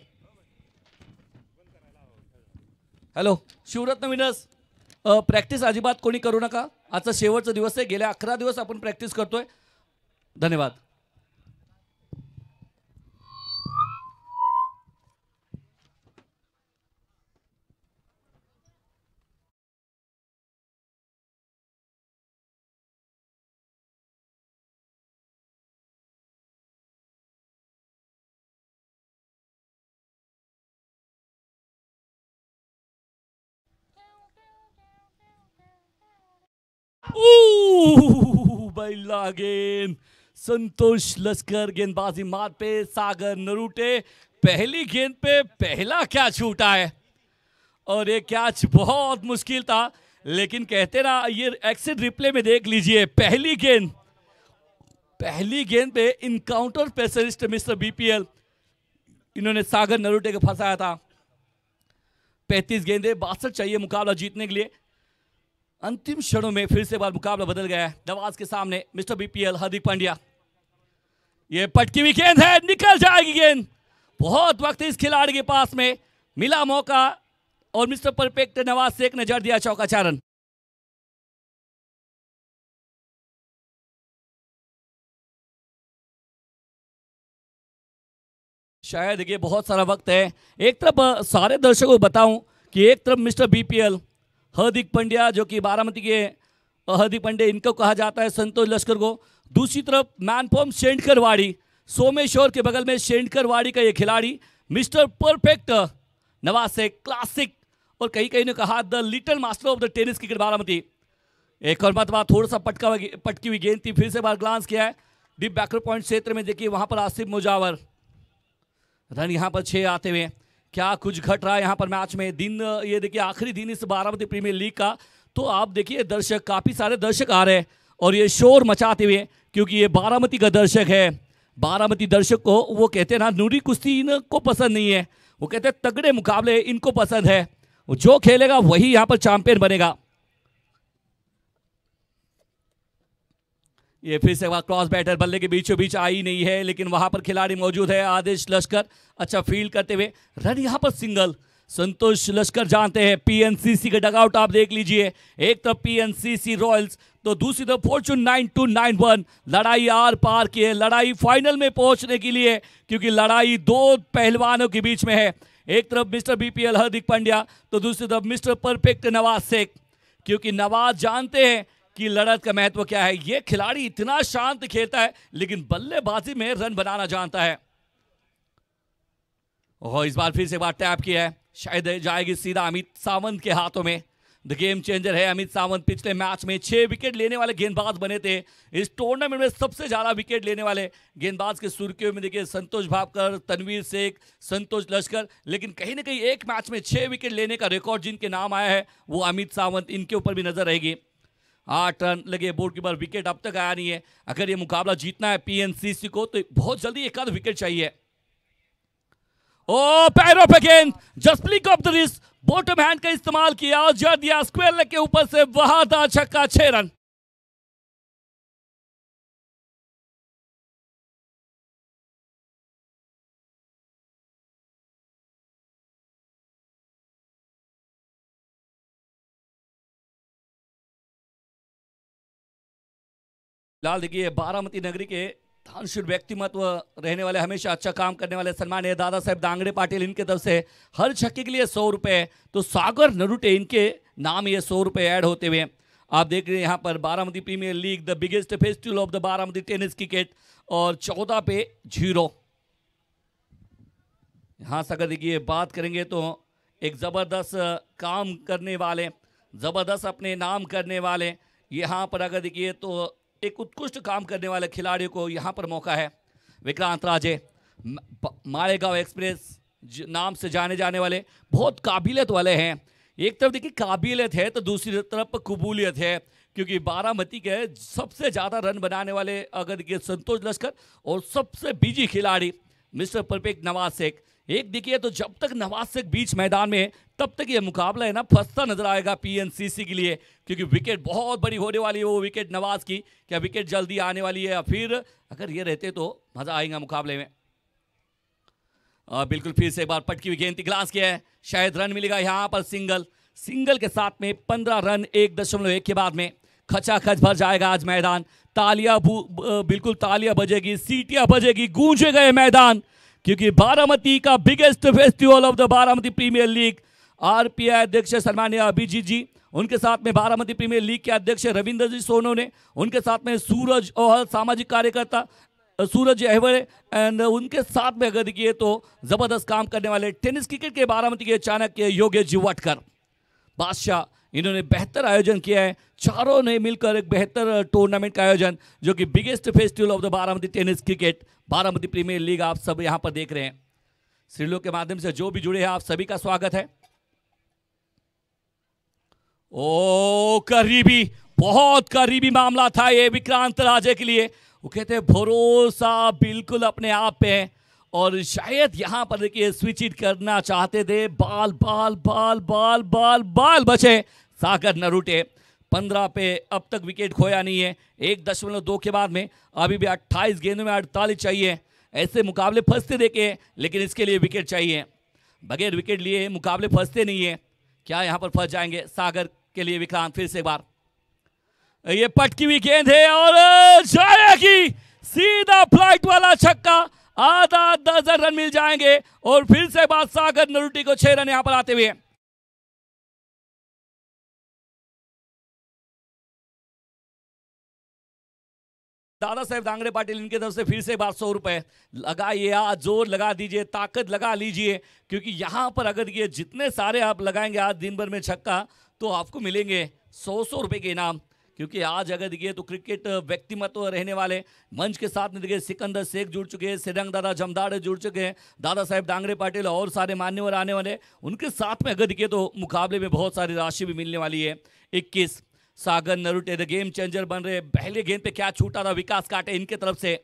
हॅलो शिवरत्न विनर्स, प्रॅक्टिस अजिबात कोणी करू नका. आजचा शेवटचा दिवस आहे. गेल्या 11 दिवस आपण प्रॅक्टिस करतोय. धन्यवाद. बैला गेंद. संतोष लश्कर गेंदबाजी मार पे. सागर नरूटे पहली गेंद पे पहला कैच छूटा है और ये कैच बहुत मुश्किल था, लेकिन कहते ना ये एक्सिट रिप्ले में देख लीजिए. पहली गेंद पे इनकाउंटर स्पेशलिस्ट मिस्टर BPL इन्होंने सागर नरूटे को फंसाया था. 35 गेंदे 62 चाहिए मुकाबला जीतने के लिए. अंतिम क्षणों में फिर से बार मुकाबला बदल गया है. नवाज के सामने मिस्टर BPL हार्दिक पांड्या. ये पटकी हुई गेंद है, निकल जाएगी गेंद. बहुत वक्त इस खिलाड़ी के पास में मिला मौका और मिस्टर परफेक्ट नवाज शेख ने जड़ दिया चौकाचारण. शायद देखिए बहुत सारा वक्त है। एक तरफ सारे दर्शकों को बताऊं कि एक तरफ मिस्टर बीपीएल हार्दिक पांड्या, जो कि बारामती के हार्दिक पांड्या इनको कहा जाता है, संतोष लश्कर को। दूसरी तरफ मैनपॉम शेंडकरवाड़ी, सोमेश्वर के बगल में शेंडकरवाड़ी का ये खिलाड़ी mister perfect Nawaz Shaikh, classic, और कहीं कहीं ने कहा the little master of the tennis cricket Baramati. एक और मरतबा थोड़ा सा पटकी हुई गेंद थी, फिर से बार ग्लांस किया है डीप बैकर पॉइंट क्षेत्र में। देखिए वहां पर आसिफ मुजावर, रन यहां पर 6 आते हुए। क्या कुछ घट रहा है यहां पर मैच में। दिन ये देखिए आखिरी दिन इस बारामती प्रीमियर लीग का, तो आप देखिए दर्शक, काफी सारे दर्शक आ रहे हैं और ये शोर मचाते हुए, क्योंकि ये बारामती का दर्शक है। बारामती दर्शक को वो कहते हैं ना, नूरी कुश्ती इनको पसंद नहीं है, वो कहते हैं तगड़े मुकाबले इनको पसंद है। जो खेलेगा वही यहां पर चैंपियन बनेगा। ये फिर से क्रॉस बैटर बल्ले के बीचों बीच आई नहीं है, लेकिन वहां पर खिलाड़ी मौजूद है आदेश लश्कर, अच्छा फील्ड करते हुए। रन यहां पर सिंगल, संतोष लश्कर जानते हैं पीएनसीसी का डगआउट आप देख लीजिए। एक तरफ पीएनसीसी रॉयल्स, तो दूसरी तरफ फॉर्चून 9291। लड़ाई आर पार की है, लड़ाई फाइनल में पहुंचने के लिए, क्योंकि लड़ाई दो पहलवानों के बीच में है। एक तरफ मिस्टर बीपीएल हार्दिक पांड्या, तो दूसरी तरफ मिस्टर परफेक्ट नवाज शेख, क्योंकि नवाज जानते हैं कि लड़त का महत्व क्या है। ये खिलाड़ी इतना शांत खेलता है, लेकिन बल्लेबाजी में रन बनाना जानता है। और इस बार फिर से बार टैप किया है, शायद जाएगी सीधा अमित सावंत के हाथों में। द गेम चेंजर है अमित सावंत। पिछले मैच में 6 विकेट लेने वाले गेंदबाज बने थे। इस टूर्नामेंट में सबसे ज्यादा विकेट लेने वाले गेंदबाज के सुर्खियों में देखिए संतोष भापकर, तनवीर शेख, संतोष लश्कर, लेकिन कहीं ना कहीं एक मैच में 6 विकेट लेने का रिकॉर्ड जिनके नाम आया है वो अमित सावंत, इनके ऊपर भी नजर रहेगी। 8 रन लगे बोर्ड कीपर, विकेट अब तक आया नहीं है। अगर ये मुकाबला जीतना है पीएनसीसी को, तो बहुत जल्दी एक आध विकेट चाहिए। ओ पैर ऑफ गेंद, just flick of the wrist, bottom hand का इस्तेमाल किया और जड़ दिया स्क्वायर लेग के ऊपर से, वहां था छक्का, 6 रन। फिलहाल देखिए बारामती नगरी के दानशूर व्यक्तिमत्व रहने वाले, हमेशा अच्छा काम करने वाले सम्मानीय दादा साहेब दांगड़े पाटिल, इनके तरफ से हर छक्के के लिए 100 रुपए, तो सागर नरुटे इनके नाम ये 100 रुपए ऐड होते हुए आप देख रहे हैं। यहाँ पर Baramati premier league, the biggest festival of the Baramati tennis cricket, और 14 पे 0। यहाँ से अगर देखिए बात करेंगे तो एक ज़बरदस्त काम करने वाले, ज़बरदस्त अपने नाम करने वाले, यहाँ पर अगर देखिए तो एक उत्कृष्ट काम करने वाले खिलाड़ियों को यहाँ पर मौका है। विक्रांत राजे, मालेगांव एक्सप्रेस नाम से जाने जाने वाले, बहुत काबिलियत वाले हैं। एक तरफ देखिए काबिलियत है तो दूसरी तरफ कबूलियत है, क्योंकि बारामती के सबसे ज़्यादा रन बनाने वाले अगर देखिए संतोष लश्कर, और सबसे बिजी खिलाड़ी मिस्टर परफेक्ट नवाज शेख। एक देखिए तो जब तक नवाज शेख बीच मैदान में, तब तक ये मुकाबला है ना फंसता नजर आएगा पीएनसीसी के लिए, क्योंकि विकेट बहुत बड़ी होने वाली है। वो विकेट नवाज की, क्या विकेट जल्दी आने वाली है, या फिर अगर ये रहते तो मजा आएगा मुकाबले में। बिल्कुल फिर से एक बार पटकी हुई गेंद ग्लास किया है, शायद रन मिलेगा यहाँ पर। सिंगल के साथ में 15 रन 1.1 के बाद में खचाखच भर जाएगा आज मैदान। तालियां बिल्कुल तालियां बजेगी, सीटियां बजेगी, गूंजे गए मैदान, क्योंकि बारामती का biggest festival of the Baramati premier league, RPI अध्यक्ष सम्मानीय अभिजीत जी, उनके साथ में बारामती प्रीमियर लीग के अध्यक्ष रविंद्र जी सोनोने, उनके साथ में सूरज और सामाजिक कार्यकर्ता सूरज अहवड़े, एंड उनके साथ में अगर देखिए तो जबरदस्त काम करने वाले टेनिस क्रिकेट के बारामती के चाणक्य योगेश जी वटकर बादशाह, इन्होंने बेहतर आयोजन किया है। चारों ने मिलकर एक बेहतर टूर्नामेंट का आयोजन, जो कि biggest festival of the Baramati tennis cricket, Baramati premier league आप सब यहां पर देख रहे हैं। श्रीलोक के माध्यम से जो भी जुड़े हैं आप सभी का स्वागत है। ओ करीबी, बहुत करीबी मामला था ये विक्रांत राजे के लिए। वो कहते हैं भरोसा बिल्कुल अपने आप पे है, और शायद यहां पर देखिए स्विच इट करना चाहते थे। बाल बाल बाल बाल बाल बाल बचे सागर नरुटे। 15 पे अब तक विकेट खोया नहीं है। 1.2 के बाद में अभी भी 28 गेंदों में 48 चाहिए। ऐसे मुकाबले फंसते देखे, लेकिन इसके लिए विकेट चाहिए। बगैर विकेट लिए मुकाबले फंसते नहीं है। क्या यहां पर फंस जाएंगे सागर के लिए? विक्रांत फिर से एक बार, ये पटकी हुई गेंद है और जाएगी सीधा फ्लाइट वाला छक्का। आधा दर्जन रन मिल जाएंगे और फिर से बाद सागर नरूटी को 6 रन यहां पर आते हुए। दादा साहेब दांगड़े पाटिल इनकी तरफ से फिर से बात 100 रुपए लगाइए, आज जोर लगा दीजिए, ताकत लगा लीजिए, क्योंकि यहां पर अगर ये जितने सारे आप लगाएंगे आज दिन भर में छक्का तो आपको मिलेंगे 100 रुपए के इनाम। क्योंकि आज अगर देखिए तो क्रिकेट व्यक्तिमत्व रहने वाले मंच के साथ में देखिए सिकंदर शेख जुड़ चुके हैं, सिरंग दादा जमदाड़े जुड़ चुके हैं, दादा साहेब दांगड़े पाटिल और सारे मान्यवर आने वाले, उनके साथ में अगर देखिए तो मुकाबले में बहुत सारी राशि भी मिलने वाली है। 21 सागर नरूटे द गेम चेंजर बन रहे। पहले गेंद पे क्या छूटा था विकास काटे इनके तरफ से,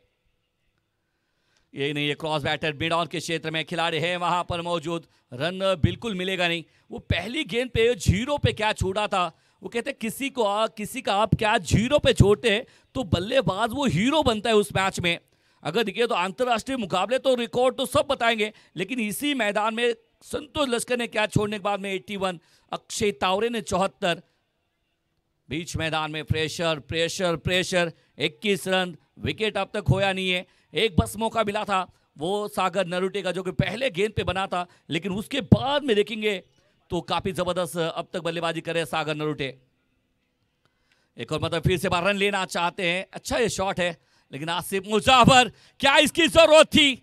यही नहीं है क्रॉस बैटर मिड ऑन के क्षेत्र में खिलाड़ी है वहां पर मौजूद, रन बिल्कुल मिलेगा नहीं। वो पहली गेंद पे जीरो पे क्या छूटा था, वो कहते किसी का आप क्या जीरो पे छोड़ते तो बल्लेबाज वो हीरो बनता है उस मैच में। अगर देखिए तो अंतरराष्ट्रीय मुकाबले तो रिकॉर्ड तो सब बताएंगे, लेकिन इसी मैदान में संतोष लश्कर ने क्या छोड़ने के बाद में 81, अक्षय तावरे ने 74, बीच मैदान में pressure pressure pressure, 21 run, wicket अब तक खोया नहीं है। एक बस मौका मिला था वो सागर नरूटे का जो कि पहले गेंद पे बना था, लेकिन उसके बाद में देखेंगे तो काफी जबरदस्त अब तक बल्लेबाजी करे सागर नरूटे। एक और मतलब फिर से बार रन लेना चाहते हैं, अच्छा ये शॉट है, लेकिन आसिफ मुजाफर क्या इसकी जरूरत थी,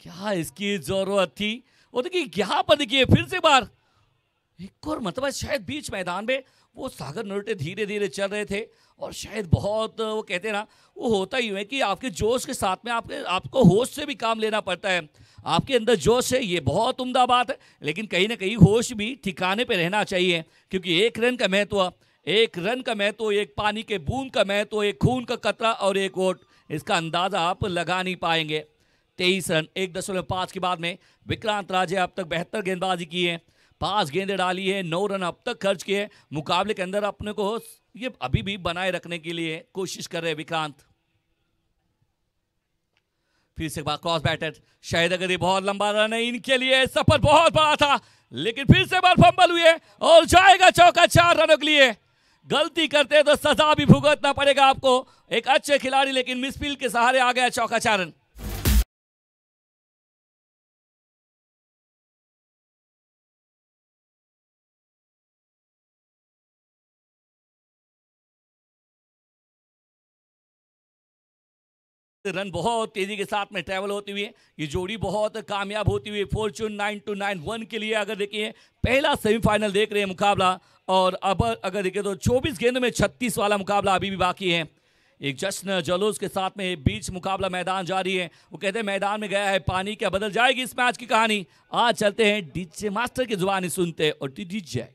क्या इसकी जरूरत थी। और देखिए यहां पर देखिए फिर से बार एक और मतलब शायद बीच मैदान में वो सागर नरूटे धीरे धीरे चल रहे थे और शायद बहुत वो कहते हैं ना वो होता ही है कि आपके जोश के साथ में आपको होश से भी काम लेना पड़ता है। आपके अंदर जोश है ये बहुत उम्दा बात है, लेकिन कहीं ना कहीं होश भी ठिकाने पे रहना चाहिए, क्योंकि एक रन का महत्व, एक रन का महत्व, एक पानी के बूंद का महत्व, एक खून का कतरा और एक वोट, इसका अंदाजा आप लगा नहीं पाएंगे। 23 रन 1.5 के बाद में विक्रांत राजे अब तक 72 गेंदबाजी की है, 5 गेंदें डाली है, 9 रन अब तक खर्च किए। मुकाबले के अंदर अपने को ये अभी भी बनाए रखने के लिए कोशिश कर रहे हैं विक्रांत। फिर से बार क्रॉस बैटर, शायद अगर ये बहुत लंबा रन है इनके लिए, सफर बहुत बड़ा था, लेकिन फिर से बार फंबल हुए और जाएगा चौका 4 रनों के लिए। गलती करते तो सजा भी भुगतना पड़ेगा आपको, एक अच्छे खिलाड़ी लेकिन मिसफील्ड के सहारे आ गया चौका 4 रन। रन बहुत तेजी के साथ में ट्रैवल होती हुई ये जोड़ी बहुत कामयाब होती हुई फॉर्चून 9291 के लिए अगर देखिए पहला सेमीफाइनल देख रहे हैं मुकाबला, और अब अगर देखिए तो 24 गेंद में 36 वाला मुकाबला अभी भी बाकी है। एक जश्न जुलूस के साथ में बीच मुकाबला मैदान जारी है। वो कहते हैं मैदान में गया है पानी, क्या बदल जाएगी इस मैच की कहानी। आज चलते हैं डीजे मास्टर की जुबानी सुनते और डीजे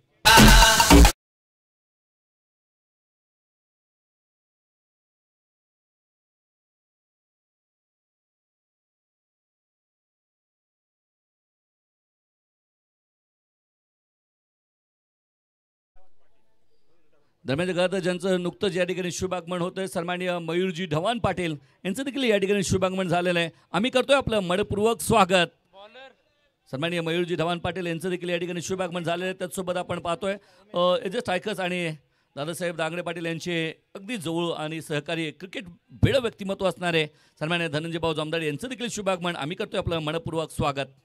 दरम्यान गत ज्यांचं नुकतंच या ठिकाणी शुभागमन होतंय सन्माननीय मयूरजी ढवाण पाटील यांचं देखील या ठिकाणी शुभागमन झालेलं आहे। आम्ही करतोय आपलं मनपूर्वक स्वागत। सन्माननीय मयूरजी ढवाण पाटील यांचं देखील या ठिकाणी शुभागमन झालेलं आहे। त्याचसोबत आपण पाहतोय एजे स्ट्रायकर्स आणि दादासाहेब दांगडे पाटील यांचे अगदी जवळ आणि सहकारी क्रिकेट वेळ व्यक्तिमत्व असणारे सन्माननीय धनंजय भाऊ जमदाडे यांचं देखील शुभागमन आम्ही करतोय आपलं मनपूर्वक स्वागत।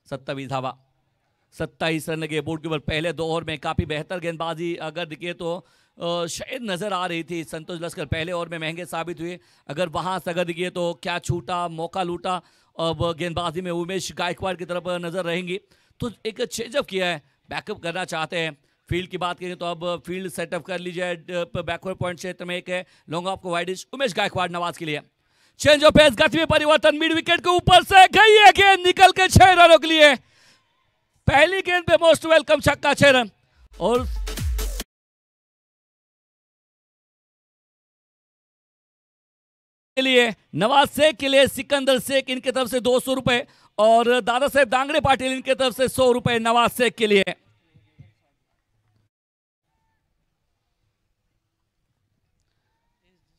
27 धावा 27 रन लगे बोर्ड के ऊपर। पहले 2 ओवर में काफ़ी बेहतर गेंदबाजी अगर दिखे तो शायद नज़र आ रही थी। संतोष लश्कर पहले ओवर में महंगे साबित हुए, अगर वहाँ से अगर दिखे तो क्या छूटा मौका लूटा। अब गेंदबाजी में उमेश गायकवाड़ की तरफ नज़र रहेंगी, तो एक चेंजअप किया है, बैकअप करना चाहते हैं। फील्ड की बात करें तो अब फील्ड सेटअप कर लीजिए। बैकवर्ड पॉइंट क्षेत्र में एक है लॉन्ग ऑफ को वाइडिश उमेश गायकवाड़ नवाज के लिए। चेंज ऑफ पेस गति में परिवर्तन, मिड विकेट के ऊपर से गई है गेंद निकल के 6 रनों के लिए। पहली गेंद पे मोस्ट वेलकम छक्का 6 रन। और के लिए नवाज शेख के लिए सिकंदर शेख इनकी तरफ से 200 रुपए और दादा साहेब दांगड़े पाटिल इनकी तरफ से 100 रुपए नवाज शेख के लिए।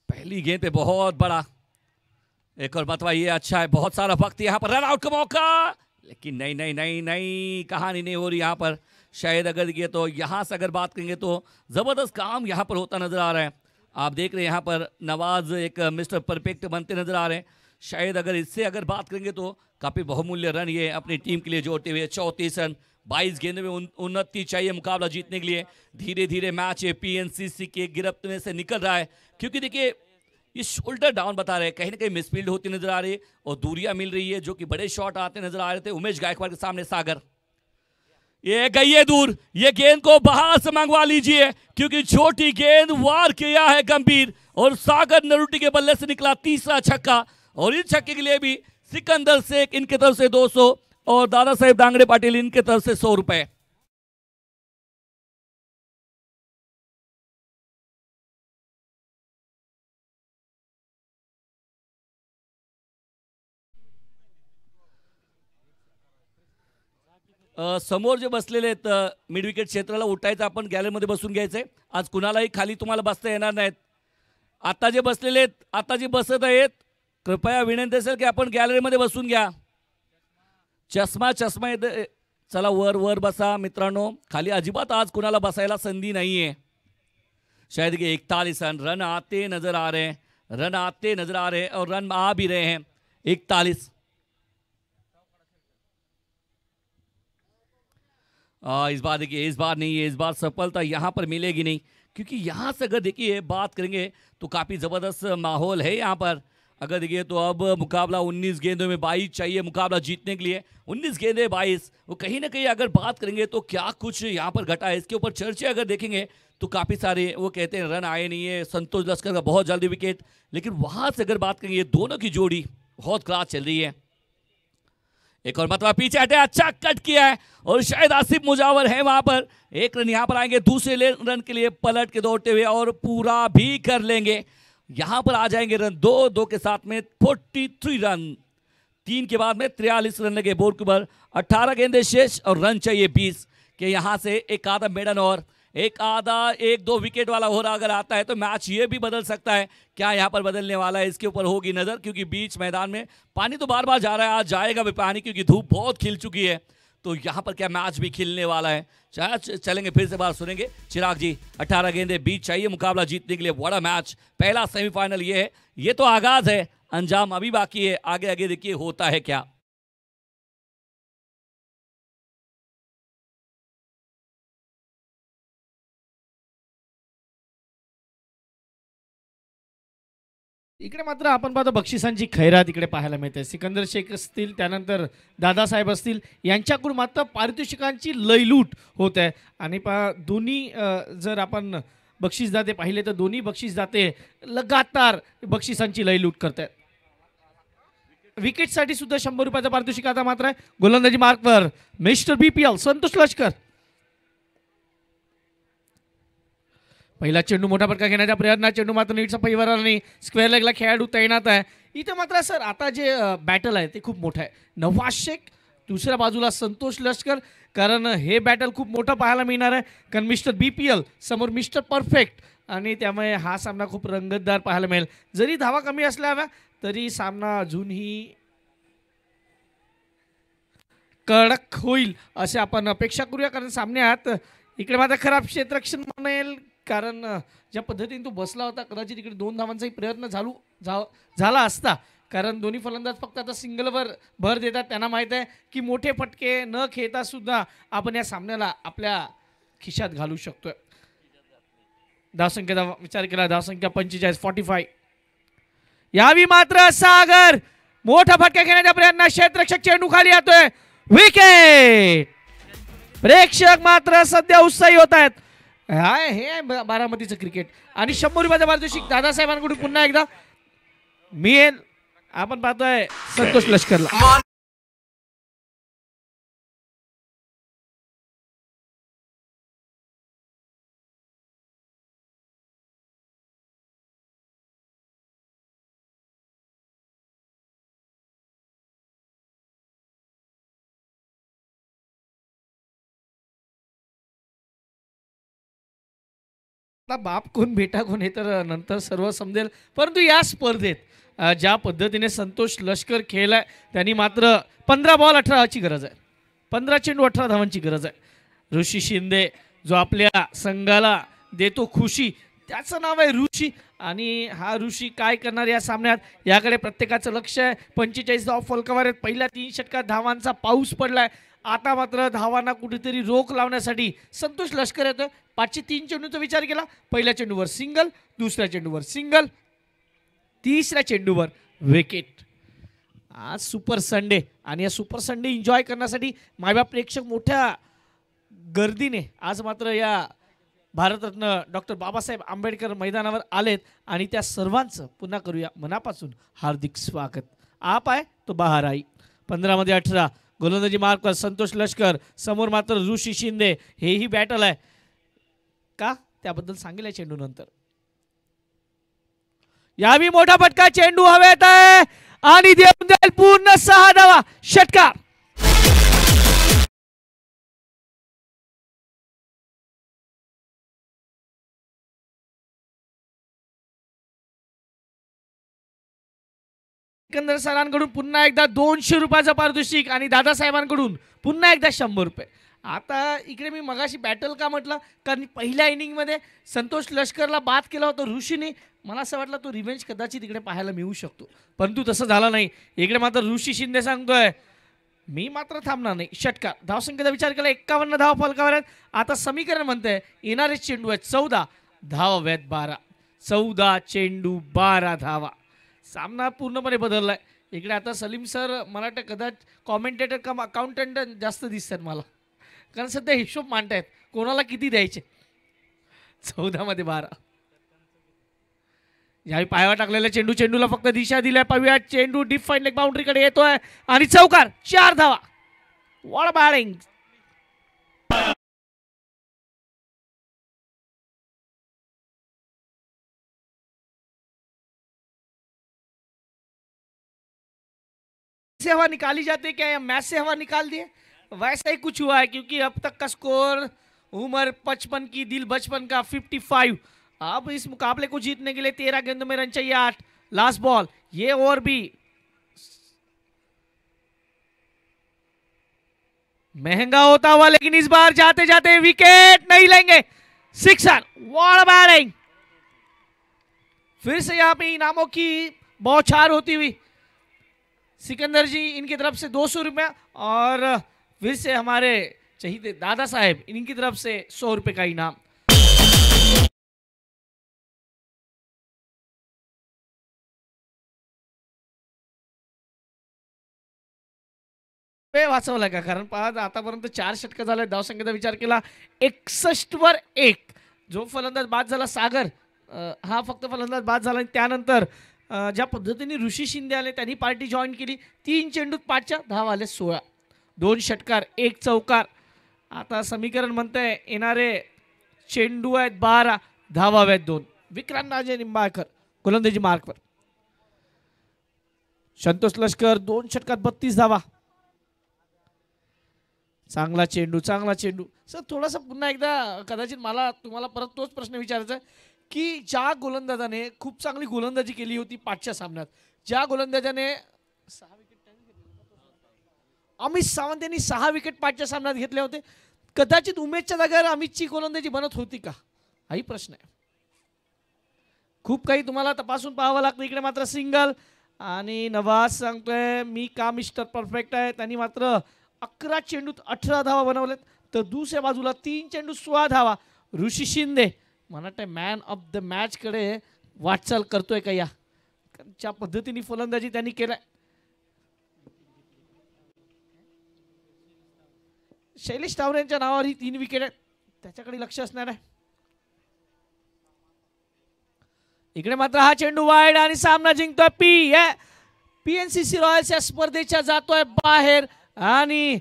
पहली गेंद पे बहुत बड़ा एक और बतवा, ये अच्छा है, बहुत सारा वक्त यहां पर रन आउट का मौका, लेकिन नहीं नहीं नहीं नहीं कहानी नहीं हो रही यहाँ पर। शायद अगर ये तो यहाँ से अगर बात करेंगे तो ज़बरदस्त काम यहाँ पर होता नज़र आ रहा है। आप देख रहे हैं यहाँ पर नवाज एक मिस्टर परफेक्ट बनते नज़र आ रहे हैं। शायद अगर इससे अगर बात करेंगे तो काफ़ी बहुमूल्य रन ये अपनी टीम के लिए जोड़ते हुए 34 रन 22 गेंदों में 29 चाहिए मुकाबला जीतने के लिए। धीरे धीरे मैच पीएनसीसी के गिरफ्त में से निकल रहा है, क्योंकि देखिए ये शोल्डर डाउन बता रहे हैं, कहीं ना कहीं मिसफील्ड होती नजर आ रही है और दूरियां मिल रही है, जो कि बड़े शॉट आते नजर आ रहे थे। उमेश गायकवाड़ के सामने सागर, ये गई है दूर, ये गेंद को बाहर से मंगवा लीजिए, क्योंकि छोटी गेंद वार किया है गंभीर और सागर नरूटी के बल्ले से निकला तीसरा छक्का। और इस छक्के के लिए भी सिकंदर शेख इनके तरफ से 200 और दादा साहेब डांगरे पाटिल इनके तरफ से 100 रुपए। समोर जे बसलेले आहेत मिड विकेट क्षेत्राला उठायचं, आपण गॅलरीमध्ये बसून घ्यायचंय। आज कुणालाही खाली तुम्हाला बसता येणार नाहीत। आता जे बसलेले आहेत, आता जे बसत आहेत, कृपया विनंती असेल की आपण गॅलरीमध्ये बसून घ्या। चष्मा येते, चला वर वर बसा मित्रांनो, खाली अजिबात आज कुणाला बसायला संधी नाहीये। शायद कि 41 रन आते नजर आ रहे हैं, रन आते नजर आ रहे हैं और रन आ भी रहे हैं 41। इस बार देखिए, इस बार नहीं है, इस बार सफलता यहाँ पर मिलेगी नहीं, क्योंकि यहाँ से अगर देखिए बात करेंगे तो काफ़ी ज़बरदस्त माहौल है यहाँ पर। अगर देखिए तो अब मुकाबला 19 गेंदों में 22 चाहिए मुकाबला जीतने के लिए, 19 गेंदे 22। वो कहीं ना कहीं अगर बात करेंगे तो क्या कुछ यहाँ पर घटा है, इसके ऊपर चर्चे अगर देखेंगे तो काफ़ी सारे वो कहते हैं रन आए नहीं है। संतोष लश्कर का बहुत जल्दी विकेट, लेकिन वहाँ से अगर बात करेंगे दोनों की जोड़ी बहुत क्लास चल रही है। एक और मतलब पीछे हटे, अच्छा कट किया है और शायद आसिफ मुजावर है वहां पर। एक रन यहां पर आएंगे, दूसरे रन के लिए पलट के दौड़ते हुए और पूरा भी कर लेंगे। यहां पर आ जाएंगे रन 2-2 के साथ में 43 रन। 3 के बाद में 43 रन लगे बोर्ड के ऊपर, 18 गेंदे शेष और रन चाहिए 20 के। यहां से एक आधा मेडन और एक आधा 1-2 विकेट वाला हो रहा अगर आता है तो मैच ये भी बदल सकता है। क्या यहाँ पर बदलने वाला है, इसके ऊपर होगी नजर, क्योंकि बीच मैदान में पानी तो बार बार जा रहा है, आज जाएगा भी पानी क्योंकि धूप बहुत खिल चुकी है। तो यहाँ पर क्या मैच भी खिलने वाला है, चलेंगे फिर से बात सुनेंगे। चिराग जी, 18 गेंदे 20 चाहिए मुकाबला जीतने के लिए। बड़ा मैच, पहला सेमीफाइनल ये है, ये तो आगाज है, अंजाम अभी बाकी है। आगे आगे देखिए होता है क्या। इकडे मात्र आपण पाहतो बक्षिसांची खैरात इकडे पाहायला मिळते। सिकंदर शेख असतील, त्यानंतर दादासाहेब असतील, यांच्याकडून मात्र पारितोषिकांची लयलूट होत आहे। आणि दोन्ही जर आपण बक्षीसदाते पाहिले तर दोन्ही बक्षीसदाते लगातार बक्षिसांची लयलूट करत आहेत। विकेटसाठी सुद्धा 100 रुपयाचा पारितोषिक आता मात्र आहे। गोलंदाजी मार्कवर मिस्टर बीपीएल संतोष लष्कर। पहिला चेंडू मोठा फटका घेण्याचा प्रयत्न, चेंडू मात्र नीटचा पैवारा नाही, स्क्वेअर लेगला खेळाडू तैनात आहे। इथे मात्र सर आता जे बॅटल आहे ते खूप मोठं आहे। नवाज शेख दुसऱ्या बाजूला संतोष लष्कर, कारण हे बॅटल खूप मोठं पाहायला मिळणार आहे। कारण मिस्टर बीपीएल समोर मिस्टर परफेक्ट, आणि त्यामुळे हा सामना खूप रंगतदार पाहायला मिळेल। जरी धावा कमी असल्या हव्या तरी सामना अजूनही कडक होईल असे आपण अपेक्षा करूया। कारण सामन्यात इकडे मात्र खराब क्षेत्ररक्षण म्हणेल, कारण ज्या पद्धतीने तो बसला होता कदाचित इकडे 2 धावांचाही प्रयत्न झाला असता। कारण दोन्ही फलंदाज फक्त आता सिंगलवर भर देतात, त्यांना माहीत आहे की मोठे फटके न खेळता सुद्धा आपण या सामन्याला आपल्या खिशात घालू शकतोय। धावसंख्येचा विचार केला, धावसंख्या 45 45। यावी मात्र सागर मोठा फटका घेण्याचा प्रयत्न, क्षेत्ररक्षक चेंडू खाली येतोय, विकेट। प्रेक्षक मात्र सध्या उत्साही होत आहेत। हाय हे बारामतीचं क्रिकेट। आणि 100 रुपयाचा पारितोषिक दादासाहेबांकडून पुन्हा एकदा मिळेल। आपण पाहतोय संतोष लष्करला। बाप कोण बेटा कोण हे तर नंतर सर्व समजेल, परंतु या स्पर्धेत ज्या पद्धतीने संतोष लष्कर खेळलाय त्यांनी मात्र 15 बॉल 18ची गरज आहे, 15 चेंडू 18 धावांची गरज आहे। ऋषी शिंदे जो आपल्या संघाला देतो खुशी, त्याचं नाव आहे ऋषी, आणि हा ऋषी काय करणार या सामन्यात याकडे प्रत्येकाचं लक्ष आहे. 45 धावा फलकावर आहेत. पहिल्या 3 षटकात धावांचा पाऊस पडलाय. आता मात्र धावांना कुठेतरी रोख लावण्यासाठी संतोष लष्कर येतोय. 5चे 3 चेंडूचा विचार केला. पहिल्या चेंडूवर सिंगल, दुसऱ्या चेंडूवर सिंगल, तिसऱ्या चेंडूवर विकेट. आज सुपर संडे आणि या सुपर संडे एन्जॉय करण्यासाठी मायबाप प्रेक्षक मोठ्या गर्दीने आज मात्र या भारतरत्न डॉक्टर बाबासाहेब आंबेडकर मैदानावर आलेत आणि त्या सर्वांचं पुन्हा करूया मनापासून हार्दिक स्वागत. आप आहे तो बाहर आई. 15 मध्ये 18 गोलंदाजी मार्कवर संतोष लष्कर, समोर मात्र ऋषी शिंदे. हेही बॅटल आहे का त्याबद्दल सांगेल चेंडू नंतर. यावी मोठा फटका, चेंडू हवेत आहे आणि देऊन जाईल पूर्ण 6 धावा. षटकार. सिकंदर सरांकडून पुन्हा एकदा 200 रुपयाचा पारितोषिक आणि दादासाहेबांकडून पुन्हा एकदा 100 रुपये. आता इकडे मी मगाशी बॅटल का म्हटलं, कारण पहिल्या इनिंगमध्ये संतोष लष्करला बाद केला होता ऋषीने. मला असं वाटलं तो रिव्हेंज कदाचित इकडे पाहायला मिळू शकतो, परंतु तसं झालं नाही. इकडे मात्र ऋषी शिंदे सांगतोय मी मात्र थांबणार नाही. षटकार. धावसंख्येचा विचार केला 51 धावा फलकावर आहेत. आता समीकरण म्हणतंय येणारे चेंडू आहेत 14, धावा व्यात 12. 14 चेंडू 12 धावा. सामना पूर्णपणे बदललाय. इकडे आता सलीम सर मला वाटतं कदाचित कॉमेंटेटर कम अकाउंटंट जास्त दिसतात मला, कारण सध्या हिशोब मांडतायत कोणाला किती द्यायचे. 14 मध्ये 12. यावेळी पायावर टाकलेल्या चेंडूला फक्त दिशा दिल्या. पाहूया चेंडू डीप फाईन लेग बाउंड्रीकडे येतोय आणि चौकार. 4 धावा. What batting. से हवा निकाली जाती है क्या या मैच से हवा निकाल दिए, वैसा ही कुछ हुआ है क्योंकि अब तक का स्कोर उम्र 55 की दिल बचपन का 55. अब इस मुकाबले को जीतने के लिए 13 गेंदों में रन चाहिए 8. Last ball. ये ओवर भी महंगा होता हुआ, लेकिन इस बार जाते जाते विकेट नहीं लेंगे. 6 रन. What batting. फिर से यहां पे इनामों की बौछार होती हुई. सिकंदर जी इनकी तरफ से 200 रुपया और फिर से हमारे शहीद दादा साहेब इनकी तरफ से 100 रुपये का इनाम. वाचवलाय का, कारण पहा आतापर्यंत 4 षटकं झाले. धावसंख्येचा विचार केला 61 वर 1. जो फलंदाज बाद झाला सागर, हा फक्त फलंदाज बाद झाला. त्यानंतर ज्या पद्धतीने ऋषी शिंदे आले त्यांनी पार्टी जॉईन केली. 3 चेंडूत 5च्या धावा आले 16. 2 षटकार 1 चौकार. आता समीकरण म्हणतंय येणारे चेंडू आहेत 12, धावा आहेत 2. विक्रांत राजे निंबाळकर गोलंदाजी मार्कवर. संतोष लष्कर 2 षटकात 32 धावा. चांगला चेंडू सर. थोडासा पुन्हा एकदा कदाचित मला तुम्हाला परत तोच प्रश्न विचारायचा आहे की ज्या गोलंदाजाने खूप चांगली गोलंदाजी केली होती 5च्या सामन्यात, ज्या गोलंदाजाने 6 विकेट अमित सावंत यांनी 6 विकेट 5च्या सामन्यात घेतले होते, कदाचित उमेशच्या जागेवर अमितची गोलंदाजी बनत होती का, हाही प्रश्न आहे. खूप काही तुम्हाला तपासून पाहावं लागतं. इकडे मात्र सिंगल आणि नवाज सांगतोय मी का मिस्टर परफेक्ट आहे. त्यांनी मात्र 11 चेंडूत 18 धावा बनवलेत. तर दुसऱ्या बाजूला 3 चेंडू 16 धावा. ऋषी शिंदे मला वाटतं मॅन ऑफ द मॅच कडे वाटचाल करतोय का, या ज्या पद्धतीने फलंदाजी त्यांनी केलाय. शैलेश टावरे यांच्या नावावर ही 3 विकेट आहेत, त्याच्याकडे लक्ष असणार आहे. इकडे मात्र हा चेंडू वाईड आणि सामना जिंकतोय पीएनसीसी रॉयल्स या स्पर्धेच्या जातोय बाहेर आणि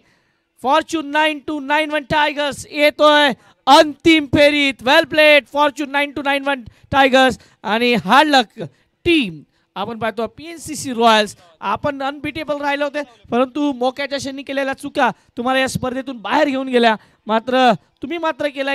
फॉर्च्यून 9291 टायगर्स येतोय अंतिम फेरीत. वेल प्लेड फॉर्च्यून 9291 टायगर्स आणि हार्ड लक टीम. आपण पाहतो पीएनसीसी रॉयल्स आपण अनबिटेबल राहिले होते, परंतु मोक्याच्या क्षणी केलेल्या चुका तुम्हाला या स्पर्धेतून बाहेर घेऊन गेल्या. मात्र तुम्ही केला